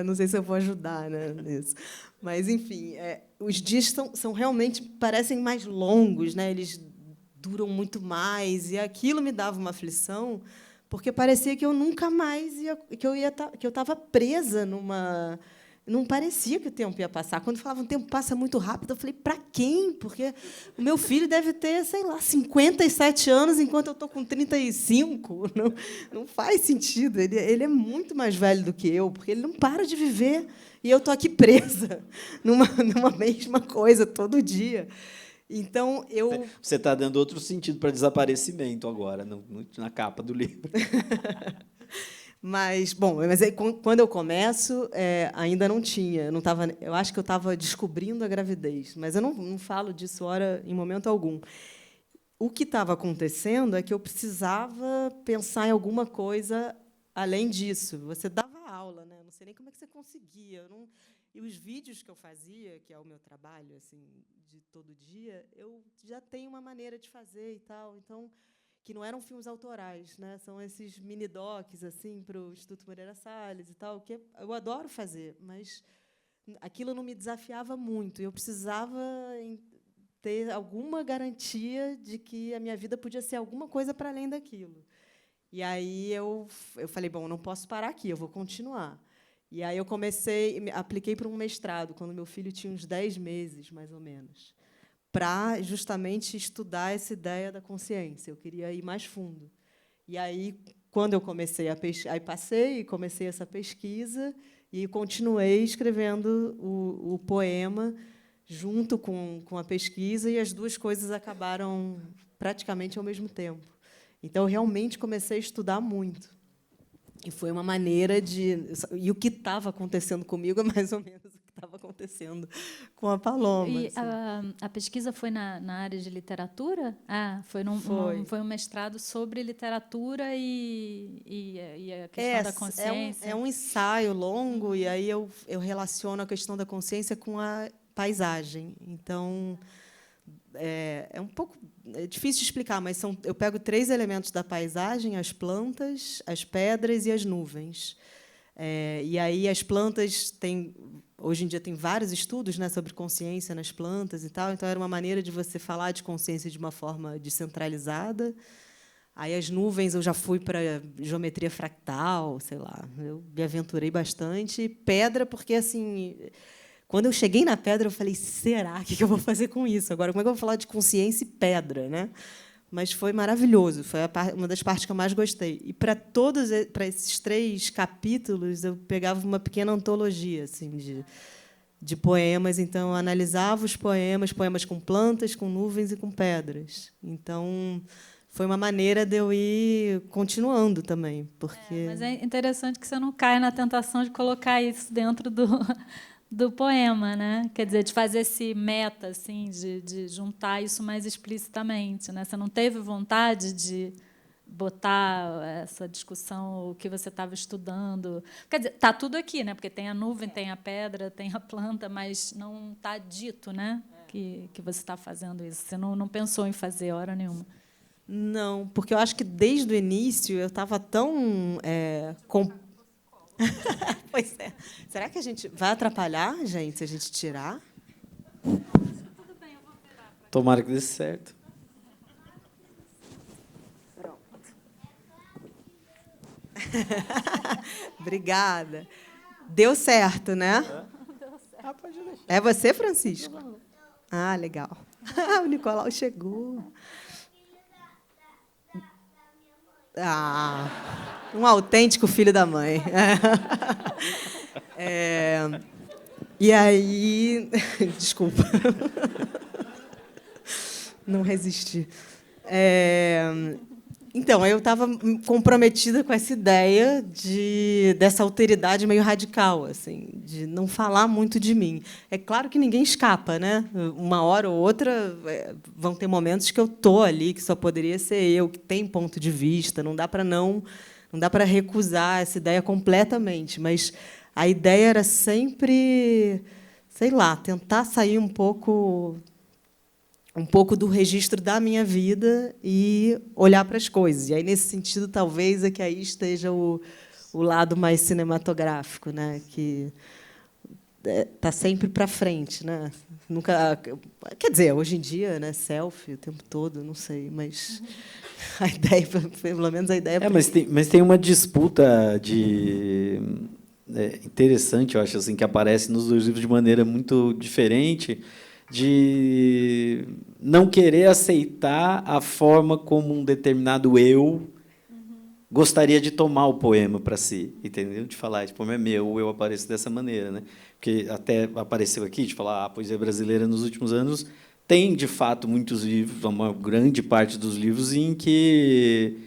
Não sei se eu vou ajudar, né, nisso. Mas, enfim, os dias são realmente, parecem mais longos, né? Eles duram muito mais, e aquilo me dava uma aflição, porque parecia que eu nunca mais que eu estava presa numa... Não parecia que o tempo ia passar. Quando falavam o tempo passa muito rápido, eu falei: para quem? Porque o meu filho deve ter, sei lá, 57 anos, enquanto eu estou com 35. Não faz sentido. Ele é muito mais velho do que eu, porque ele não para de viver, e eu estou aqui presa numa mesma coisa todo dia. Então, Você está dando outro sentido para desaparecimento agora, na capa do livro. Mas aí, quando eu começo, ainda não tinha. Não tava, eu acho que eu estava descobrindo a gravidez, mas eu não falo disso em momento algum. O que estava acontecendo é que eu precisava pensar em alguma coisa além disso. Você dava aula, né? Não sei nem como é que você conseguia. E os vídeos que eu fazia, que é o meu trabalho assim de todo dia, eu já tenho uma maneira de fazer e tal. Então, que não eram filmes autorais, né? São esses mini-docs assim, para o Instituto Moreira Salles e tal, que eu adoro fazer, mas aquilo não me desafiava muito. Eu precisava ter alguma garantia de que a minha vida podia ser alguma coisa para além daquilo. E aí eu falei: bom, não posso parar aqui, eu vou continuar. E aí eu apliquei para um mestrado, quando meu filho tinha uns 10 meses, mais ou menos, para justamente estudar essa ideia da consciência. Eu queria ir mais fundo. E aí, quando eu comecei aí passei e comecei essa pesquisa e continuei escrevendo o poema junto com a pesquisa, e as duas coisas acabaram praticamente ao mesmo tempo. Então, eu realmente comecei a estudar muito. E foi uma maneira de... E o que estava acontecendo comigo é mais ou menos o que estava acontecendo com a Paloma. E assim. a pesquisa foi na área de literatura? Foi um mestrado sobre literatura e a questão da consciência? É um ensaio longo, e aí eu relaciono a questão da consciência com a paisagem. Então, é um pouco difícil de explicar, mas eu pego 3 elementos da paisagem: as plantas, as pedras e as nuvens. E aí as plantas hoje em dia tem vários estudos, né, sobre consciência nas plantas e tal. Então era uma maneira de você falar de consciência de uma forma descentralizada. Aí as nuvens eu já fui para geometria fractal, sei lá, eu me aventurei bastante. Pedra, porque assim, quando eu cheguei na pedra, eu falei: será? O que eu vou fazer com isso? Agora, como é que eu vou falar de consciência e pedra, né? Mas foi maravilhoso, foi uma das partes que eu mais gostei. E para esses 3 capítulos, eu pegava uma pequena antologia assim, de poemas. Então, eu analisava os poemas com plantas, com nuvens e com pedras. Então, foi uma maneira de eu ir continuando também. Mas é interessante que você não cai na tentação de colocar isso dentro do poema, né? Quer dizer, de fazer esse meta, assim, de juntar isso mais explicitamente, né? Você não teve vontade de botar essa discussão, o que você estava estudando? Quer dizer, está tudo aqui, né? Porque tem a nuvem, tem a pedra, tem a planta, mas não está dito, né? Que você está fazendo isso. Você não pensou em fazer hora nenhuma. Não, porque eu acho que desde o início eu estava tão Pois é. Será que a gente vai atrapalhar, gente, se a gente tirar? Tomara que dê certo. Pronto. Obrigada. Deu certo, né? Pode deixar. É você, Francisco? Ah, legal. O Nicolau chegou. Um autêntico filho da mãe. E aí... Desculpa. Não resisti. Então, eu estava comprometida com essa ideia dessa alteridade meio radical, assim, de não falar muito de mim. É claro que ninguém escapa, né? Uma hora ou outra vão ter momentos que eu estou ali, que só poderia ser eu, que tem ponto de vista. Não dá para recusar essa ideia completamente. Mas a ideia era sempre, sei lá, tentar sair um pouco do registro da minha vida e olhar para as coisas. E aí, nesse sentido, talvez é que aí esteja o lado mais cinematográfico, né? Que está sempre para frente, né? Nunca, quer dizer, hoje em dia, né? Selfie o tempo todo, não sei, mas a ideia, pelo menos a ideia. Mas tem uma disputa interessante, eu acho, assim, que aparece nos 2 livros de maneira muito diferente, de não querer aceitar a forma como um determinado eu gostaria de tomar o poema para si, entendeu? De falar, esse poema é meu, eu apareço dessa maneira, né? Porque até apareceu aqui de falar, a poesia brasileira nos últimos anos tem, de fato, muitos livros, uma grande parte dos livros em que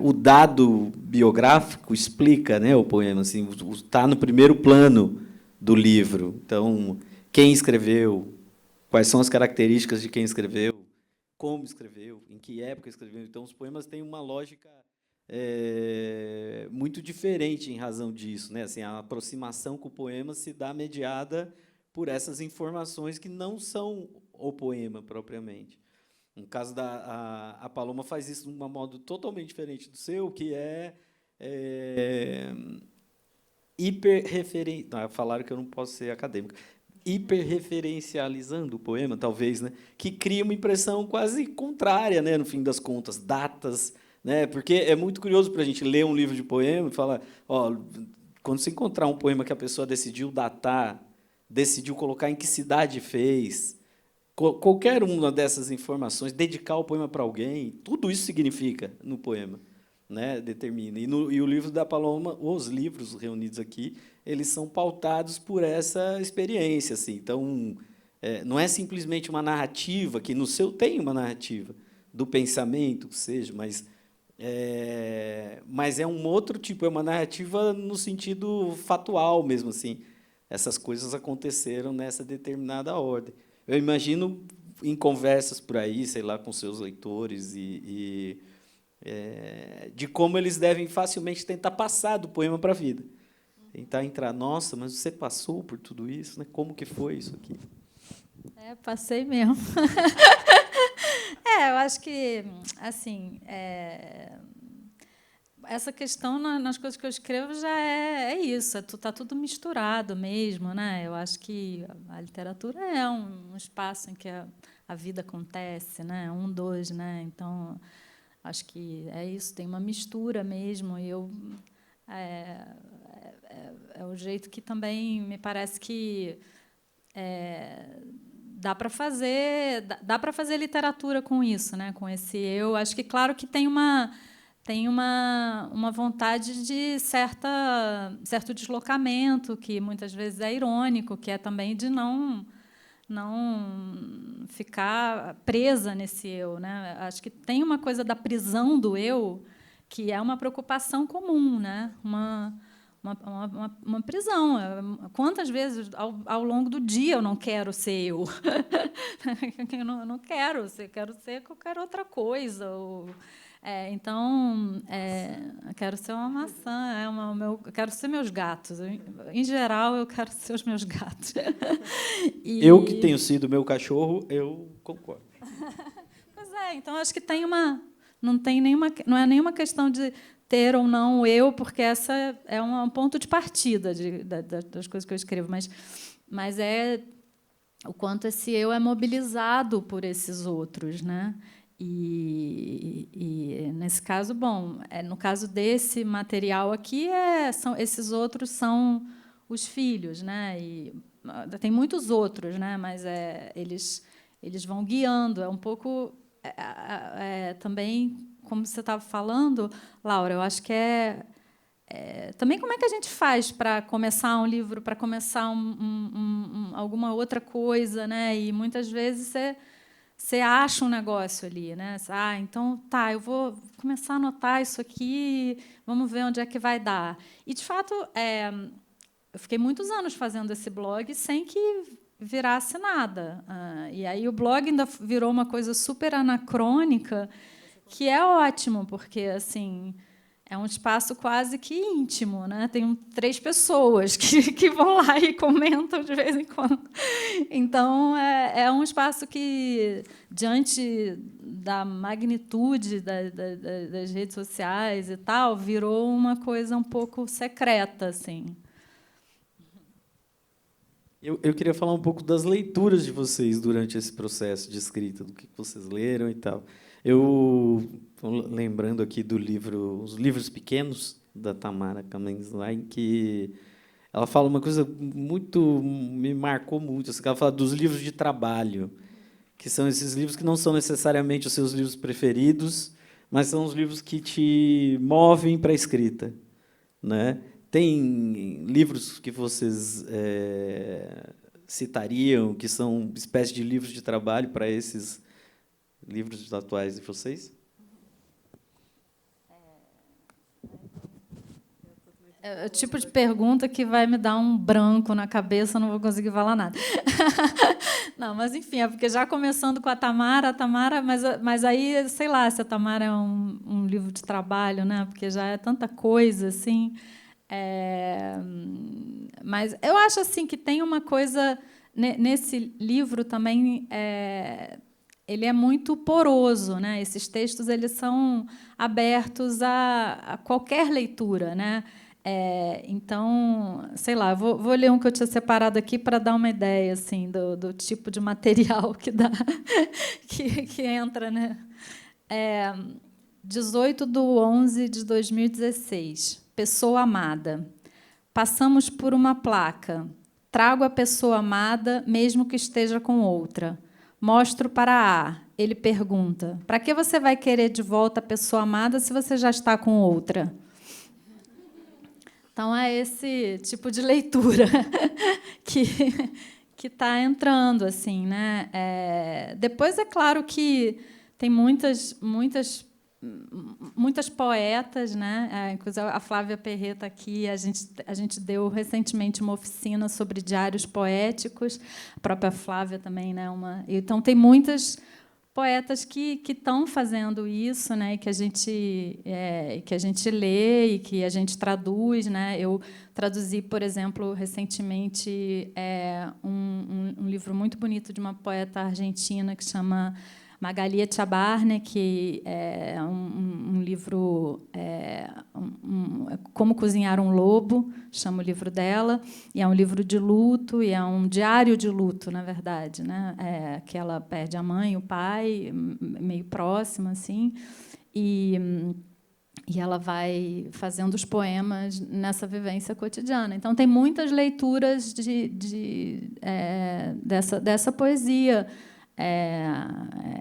o dado biográfico explica, né, o poema, assim, está no primeiro plano do livro. Então, quem escreveu, quais são as características de quem escreveu, como escreveu, em que época escreveu. Então, os poemas têm uma lógica muito diferente em razão disso, né? Assim, a aproximação com o poema se dá mediada por essas informações que não são o poema propriamente. No caso a Paloma faz isso de um modo totalmente diferente do seu, que falaram que eu não posso ser acadêmico. Hiperreferencializando o poema, talvez, né, que cria uma impressão quase contrária, né, no fim das contas, datas, né, porque é muito curioso para a gente ler um livro de poema e falar, quando você encontrar um poema que a pessoa decidiu datar, decidiu colocar em que cidade fez, qualquer uma dessas informações, dedicar o poema para alguém, tudo isso significa no poema, né, determina. E o livro da Paloma, os livros reunidos aqui, eles são pautados por essa experiência, assim. Então, não é simplesmente uma narrativa, que no seu tem uma narrativa do pensamento, que seja, mas é um outro tipo, é uma narrativa no sentido fatual mesmo, assim. Essas coisas aconteceram nessa determinada ordem. Eu imagino em conversas por aí, sei lá, com seus leitores de como eles devem facilmente tentar passar do poema para a vida. Tentar entrar, nossa, mas você passou por tudo isso, né? Como que foi isso aqui? Passei mesmo. Eu acho que, assim, essa questão nas coisas que eu escrevo já é isso, está tudo misturado mesmo, né? Eu acho que a literatura é um espaço em que a vida acontece, né? Dois, né? Então, acho que é isso, tem uma mistura mesmo, e é o jeito que também me parece que dá para fazer literatura com isso, né? Com esse eu. Acho que, claro, que tem uma vontade de certo deslocamento, que muitas vezes é irônico, que é também de não ficar presa nesse eu, né? Acho que tem uma coisa da prisão do eu que é uma preocupação comum, né? Uma prisão. Quantas vezes ao longo do dia eu não quero ser eu? Eu não quero ser qualquer outra coisa. Então, eu quero ser uma maçã, eu quero ser meus gatos. Em geral, eu quero ser os meus gatos. Eu que tenho sido meu cachorro, eu concordo. Pois então acho que tem não é nenhuma questão de ter ou não o eu, porque essa é um ponto de partida das coisas que eu escrevo, mas é o quanto esse eu é mobilizado por esses outros, né? E nesse caso, no caso desse material aqui, esses outros são os filhos, né? E tem muitos outros, né? Mas eles vão guiando. É um pouco também, como você estava falando, Laura, eu acho que também como é que a gente faz para começar um livro, para começar alguma outra coisa, né? E muitas vezes você acha um negócio ali, né? Então tá, eu vou começar a anotar isso aqui, vamos ver onde é que vai dar. E de fato, eu fiquei muitos anos fazendo esse blog sem que virasse nada. E aí o blog ainda virou uma coisa super anacrônica, que é ótimo, porque assim é um espaço quase que íntimo, né? Tem 3 pessoas que vão lá e comentam de vez em quando. Então, é um espaço que, diante da magnitude das redes sociais e tal, virou uma coisa um pouco secreta, assim. Eu queria falar um pouco das leituras de vocês durante esse processo de escrita, do que vocês leram e tal. Eu estou lembrando aqui do livro Os Livros Pequenos, da Tamara Kamenslein, que ela fala uma coisa me marcou muito. Ela fala dos livros de trabalho, que são esses livros que não são necessariamente os seus livros preferidos, mas são os livros que te movem para a escrita, né? Tem livros que vocês citariam, que são espécie de livros de trabalho para esses livros atuais de vocês? É o tipo de pergunta que vai me dar um branco na cabeça, não vou conseguir falar nada. Não, mas enfim, é porque já começando com a Tamara, mas aí, sei lá, se a Tamara é um livro de trabalho, né? Porque já é tanta coisa, assim. Mas eu acho assim que tem uma coisa nesse livro também. Ele é muito poroso, né? Esses textos eles são abertos a qualquer leitura, né? Então, sei lá, vou ler um que eu tinha separado aqui para dar uma ideia assim do tipo de material que dá que entra, né? 18/11/2016. Pessoa amada. Passamos por uma placa. Trago a pessoa amada, mesmo que esteja com outra. Mostro para A. Ele pergunta: para que você vai querer de volta a pessoa amada se você já está com outra? Então, é esse tipo de leitura que está entrando, assim, né? Depois, é claro que tem muitas poetas, né? Inclusive, a Flávia Perret está aqui. A gente deu recentemente uma oficina sobre diários poéticos. A própria Flávia também, né? Então, tem muitas poetas que estão fazendo isso, né, que a gente lê e que a gente traduz, né. Eu traduzi, por exemplo, recentemente um livro muito bonito de uma poeta argentina que chama Magali Echávarri, que é um livro Como Cozinhar um Lobo, chama o livro dela, e é um livro de luto, e é um diário de luto, na verdade, né? Que ela perde a mãe, o pai, meio próxima, assim, e ela vai fazendo os poemas nessa vivência cotidiana. Então, tem muitas leituras dessa poesia.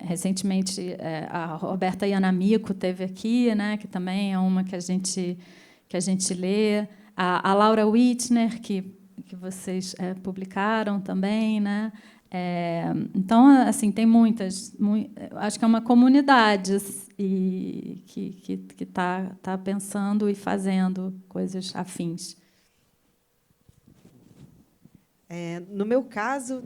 Recentemente, a Roberta Iannamico teve aqui, né, que também é uma que a gente lê. A Laura Wittner, que vocês publicaram também, né? Então, assim, tem muitas. Acho que é uma comunidade e que está pensando e fazendo coisas afins. No meu caso,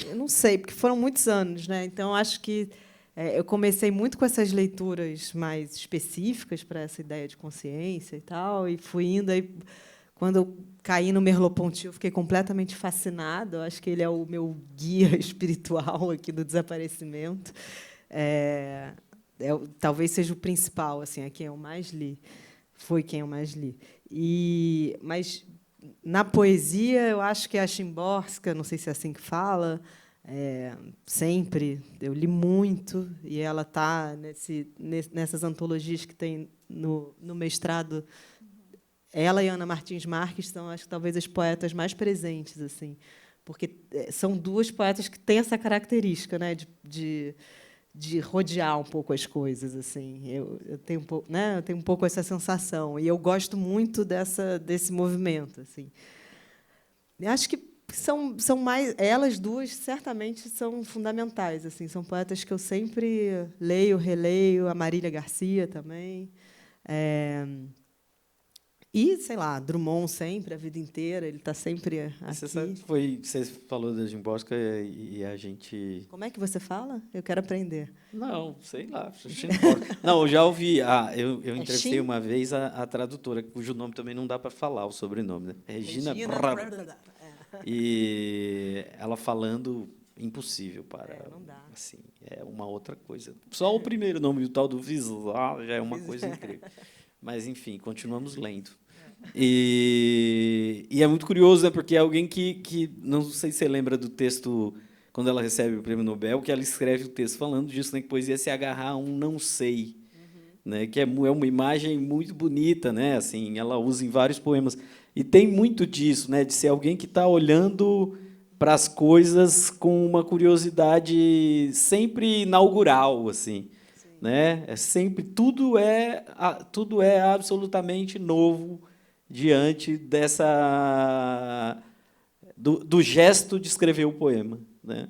eu não sei, porque foram muitos anos, né? Então, acho que eu comecei muito com essas leituras mais específicas para essa ideia de consciência e tal, e fui indo. Aí, quando eu caí no Merleau-Ponty, eu fiquei completamente fascinada. Eu acho que ele é o meu guia espiritual aqui do desaparecimento. Talvez seja o principal, assim, a quem eu mais li. Foi quem eu mais li. Mas na poesia, eu acho que a Szymborska, não sei se é assim que fala, sempre, eu li muito, e ela está nessas antologias que tem no mestrado. Ela e Ana Martins Marques são, acho que, talvez as poetas mais presentes, assim, porque são duas poetas que têm essa característica, né, de rodear um pouco as coisas, assim. Eu tenho um pouco, né? Eu tenho um pouco essa sensação, e eu gosto muito desse movimento, assim. Eu acho que são mais, elas duas certamente são fundamentais, assim. São poetas que eu sempre leio, releio. A Marília Garcia também. E, sei lá, Drummond sempre, a vida inteira, ele está sempre aqui. Você falou da Szymborska e a gente... Como é que você fala? Eu quero aprender. Não, sei lá. Não, eu já ouvi. Eu entrevistei uma vez a tradutora, cujo nome também não dá para falar, o sobrenome. Né? Regina. E ela falando impossível para... não dá. Assim, é uma outra coisa. Só o primeiro nome, o tal do Vizla, já é uma coisa incrível. Mas, enfim, continuamos lendo. E é muito curioso, né, porque é alguém que... Não sei se você lembra do texto, quando ela recebe o Prêmio Nobel, que ela escreve o texto falando disso, né, que poesia é se agarrar a um não sei. Né, que é uma imagem muito bonita. Né, assim, ela usa em vários poemas. E tem muito disso, né, de ser alguém que está olhando para as coisas com uma curiosidade sempre inaugural, assim. Né? Sempre tudo é absolutamente novo diante do gesto de escrever o poema. Né?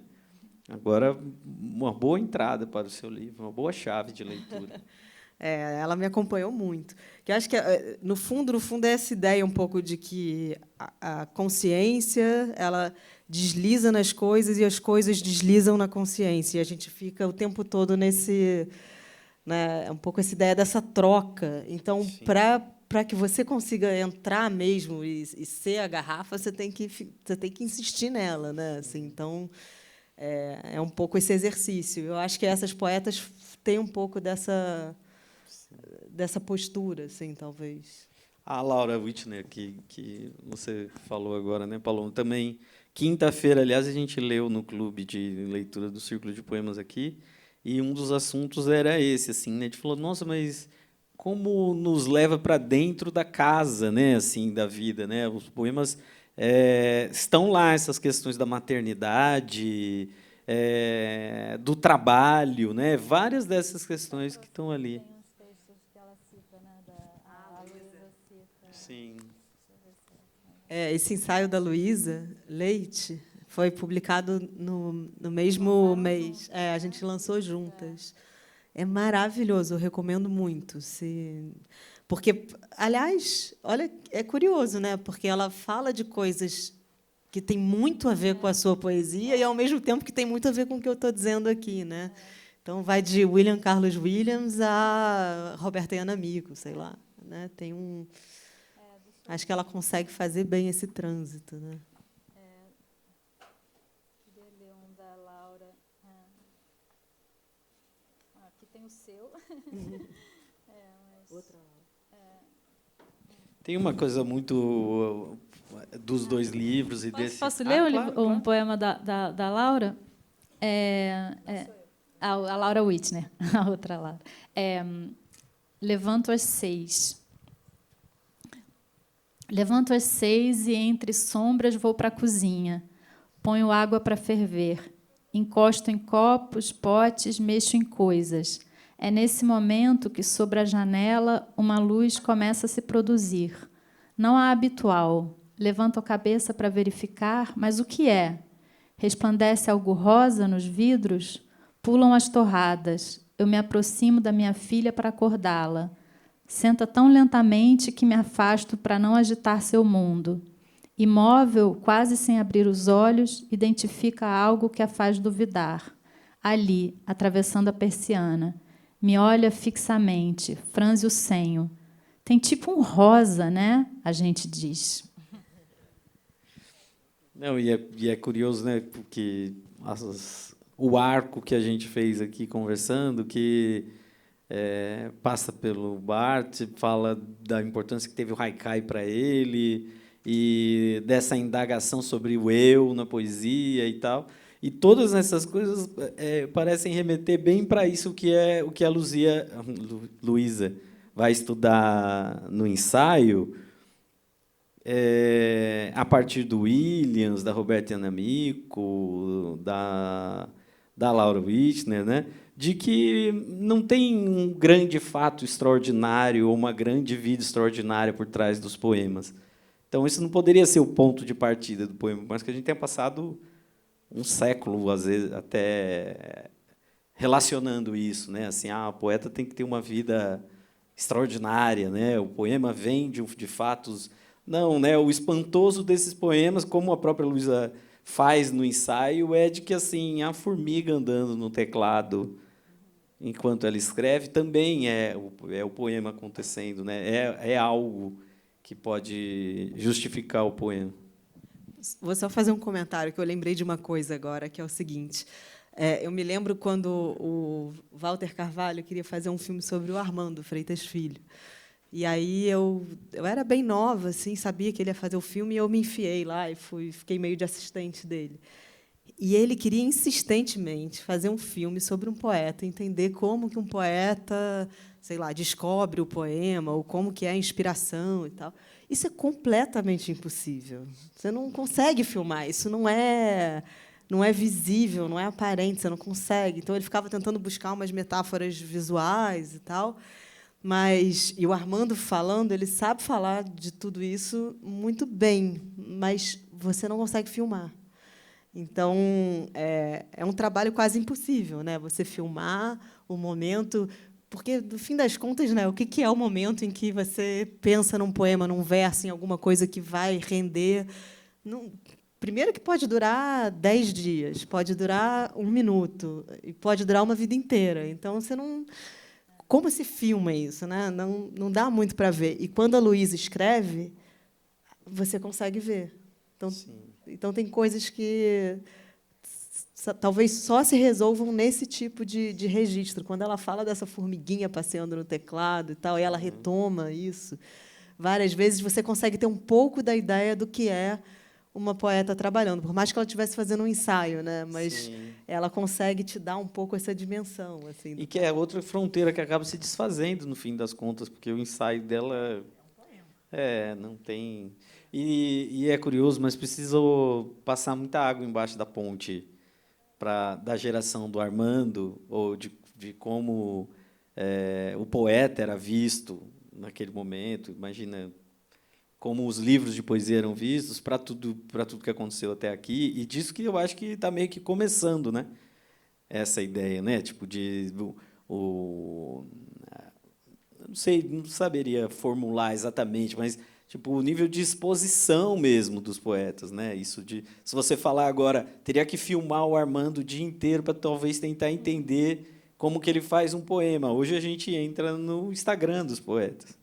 Agora, uma boa entrada para o seu livro, uma boa chave de leitura. Ela me acompanhou muito. Que acho que, no fundo, é essa ideia um pouco de que a consciência ela desliza nas coisas e as coisas deslizam na consciência. E a gente fica o tempo todo nesse... Né, um pouco essa ideia dessa troca. Então, para que você consiga entrar mesmo e ser a garrafa, você tem que insistir nela. Né? Assim, então, é um pouco esse exercício. Eu acho que essas poetas têm um pouco dessa postura, assim, talvez. A Laura Wittner, que você falou agora, né, Paulo? Também, quinta-feira, aliás, a gente leu no clube de leitura do Círculo de Poemas aqui, e um dos assuntos era esse, assim, né? A gente falou, nossa, mas como nos leva para dentro da casa, né, assim, da vida, né? Os poemas estão lá, essas questões da maternidade, do trabalho, né? Várias dessas questões que estão ali. Tem uns textos que ela cita, né? A Luísa cita. Sim. Esse ensaio da Luísa Leite foi publicado no mesmo mês. A gente lançou juntas. É maravilhoso, eu recomendo muito. Porque, aliás, olha, é curioso, né? Porque ela fala de coisas que têm muito a ver com a sua poesia e, ao mesmo tempo, que tem muito a ver com o que eu estou dizendo aqui, né? Então, vai de William Carlos Williams a Roberta e Ana Mico, sei lá. Né? Tem acho que ela consegue fazer bem esse trânsito. Né? Queria ler um da Laura. Aqui tem o seu. Outra. Tem uma coisa muito dos dois livros e desse... Posso ler claro. um poema da Laura? A Laura Whitner, a outra Laura. Levanto às 6. Levanto às 6 e, entre sombras, vou para a cozinha. Ponho água para ferver. Encosto em copos, potes, mexo em coisas. É nesse momento que, sobre a janela, uma luz começa a se produzir. Não a habitual. Levanto a cabeça para verificar, mas o que é? Resplandece algo rosa nos vidros? Pulam as torradas. Eu me aproximo da minha filha para acordá-la. Senta tão lentamente que me afasto para não agitar seu mundo. Imóvel, quase sem abrir os olhos, identifica algo que a faz duvidar. Ali, atravessando a persiana. Me olha fixamente, franze o senho. Tem tipo um rosa, né? A gente diz. Não, e é curioso, né? Porque o arco que a gente fez aqui conversando, que passa pelo Barthes, fala da importância que teve o haikai para ele e dessa indagação sobre o eu na poesia e tal. E todas essas coisas parecem remeter bem para isso que a Luísa vai estudar no ensaio, a partir do Williams, da Roberta Ana Mico, da Laura Whitner, né? De que não tem um grande fato extraordinário ou uma grande vida extraordinária por trás dos poemas. Então, isso não poderia ser o ponto de partida do poema, mas que a gente tenha passado um século, às vezes, até relacionando isso, né? Assim, o poeta tem que ter uma vida extraordinária, né? O poema vem de fatos... Não, né? O espantoso desses poemas, como a própria Luísa faz no ensaio, é de que assim a formiga andando no teclado enquanto ela escreve também é o poema acontecendo, né? É algo que pode justificar o poema. Vou só fazer um comentário, que eu lembrei de uma coisa agora, que é o seguinte. Eu me lembro quando o Walter Carvalho queria fazer um filme sobre o Armando Freitas Filho. E aí eu era bem nova, assim, sabia que ele ia fazer o filme, e eu me enfiei lá e fiquei meio de assistente dele. E ele queria insistentemente fazer um filme sobre um poeta, entender como que um poeta, sei lá, descobre o poema, ou como que é a inspiração e tal. Isso é completamente impossível. Você não consegue filmar, isso não é visível, não é aparente, você não consegue. Então ele ficava tentando buscar umas metáforas visuais e tal. E o Armando falando, ele sabe falar de tudo isso muito bem, mas você não consegue filmar. Então, é um trabalho quase impossível, né? Você filmar o momento, porque, no fim das contas, né, o que é o momento em que você pensa num poema, num verso, em alguma coisa que vai render? Primeiro que pode durar 10 dias, pode durar 1 minuto, e pode durar uma vida inteira. Então, você não... Como se filma isso, né? Não dá muito para ver. E, quando a Luísa escreve, você consegue ver. Então tem coisas que talvez só se resolvam nesse tipo de registro. Quando ela fala dessa formiguinha passeando no teclado e tal, e ela retoma isso, várias vezes você consegue ter um pouco da ideia do que é uma poeta trabalhando, por mais que ela estivesse fazendo um ensaio, né? Mas ela consegue te dar um pouco essa dimensão. Assim, e que é outra fronteira que acaba se desfazendo, no fim das contas, porque o ensaio dela não tem... E é curioso, mas preciso passar muita água embaixo da ponte da geração do Armando, ou de como o poeta era visto naquele momento. Imagina como os livros de poesia eram vistos para tudo que aconteceu até aqui, e disso que eu acho que está meio que começando, né? Essa ideia, né? Tipo não sei, não saberia formular exatamente, mas tipo o nível de exposição mesmo dos poetas, né? Isso se você falar agora, teria que filmar o Armando o dia inteiro para talvez tentar entender como que ele faz um poema. Hoje a gente entra no Instagram dos poetas.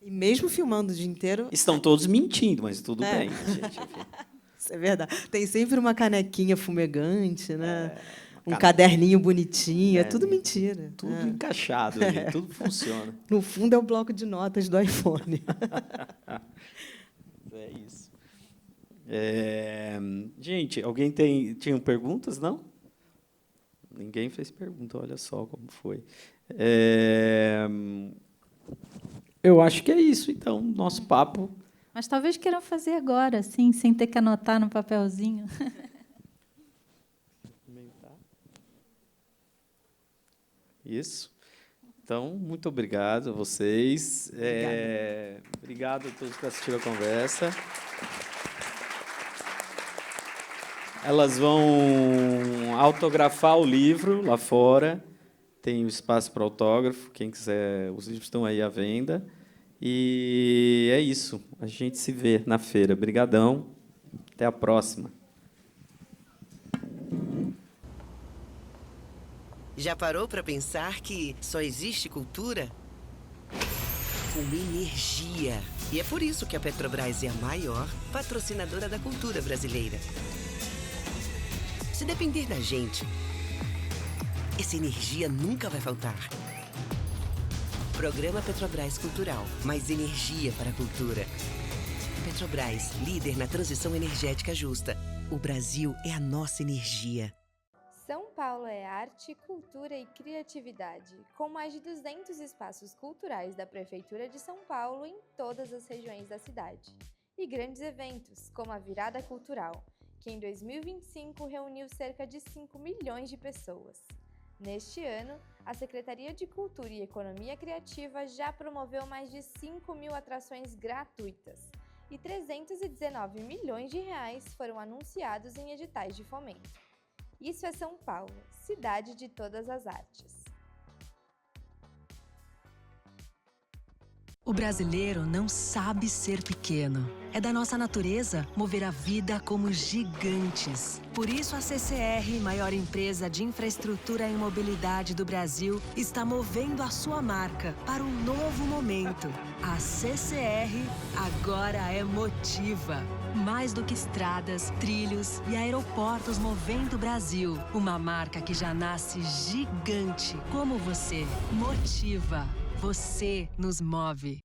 E mesmo filmando o dia inteiro... Estão todos mentindo, mas tudo bem, gente. Enfim. Isso é verdade. Tem sempre uma canequinha fumegante, né? Um caderninho bonitinho. É tudo mentira. Tudo encaixado, gente, tudo funciona. No fundo, é o bloco de notas do iPhone. É isso. Gente, alguém tinha perguntas, não? Ninguém fez pergunta, olha só como foi. Eu acho que é isso, então, nosso papo. Mas talvez queiram fazer agora, assim, sem ter que anotar no papelzinho. Isso. Então, muito obrigado a vocês. Obrigado a todos que assistiram a conversa. Elas vão autografar o livro lá fora. Tem o espaço para autógrafo. Quem quiser, os livros estão aí à venda. E é isso. A gente se vê na feira. Obrigadão. Até a próxima. Já parou para pensar que só existe cultura com energia? E é por isso que a Petrobras é a maior patrocinadora da cultura brasileira. Se depender da gente, essa energia nunca vai faltar. Programa Petrobras Cultural. Mais energia para a cultura. Petrobras, líder na transição energética justa. O Brasil é a nossa energia. São Paulo é arte, cultura e criatividade, com mais de 200 espaços culturais da Prefeitura de São Paulo em todas as regiões da cidade. E grandes eventos, como a Virada Cultural, que em 2025 reuniu cerca de 5 milhões de pessoas. Neste ano, a Secretaria de Cultura e Economia Criativa já promoveu mais de 5 mil atrações gratuitas e 319 milhões de reais foram anunciados em editais de fomento. Isso é São Paulo, cidade de todas as artes. O brasileiro não sabe ser pequeno. É da nossa natureza mover a vida como gigantes. Por isso a CCR, maior empresa de infraestrutura e mobilidade do Brasil, está movendo a sua marca para um novo momento. A CCR agora é Motiva. Mais do que estradas, trilhos e aeroportos movendo o Brasil. Uma marca que já nasce gigante, como você. Motiva. Você nos move.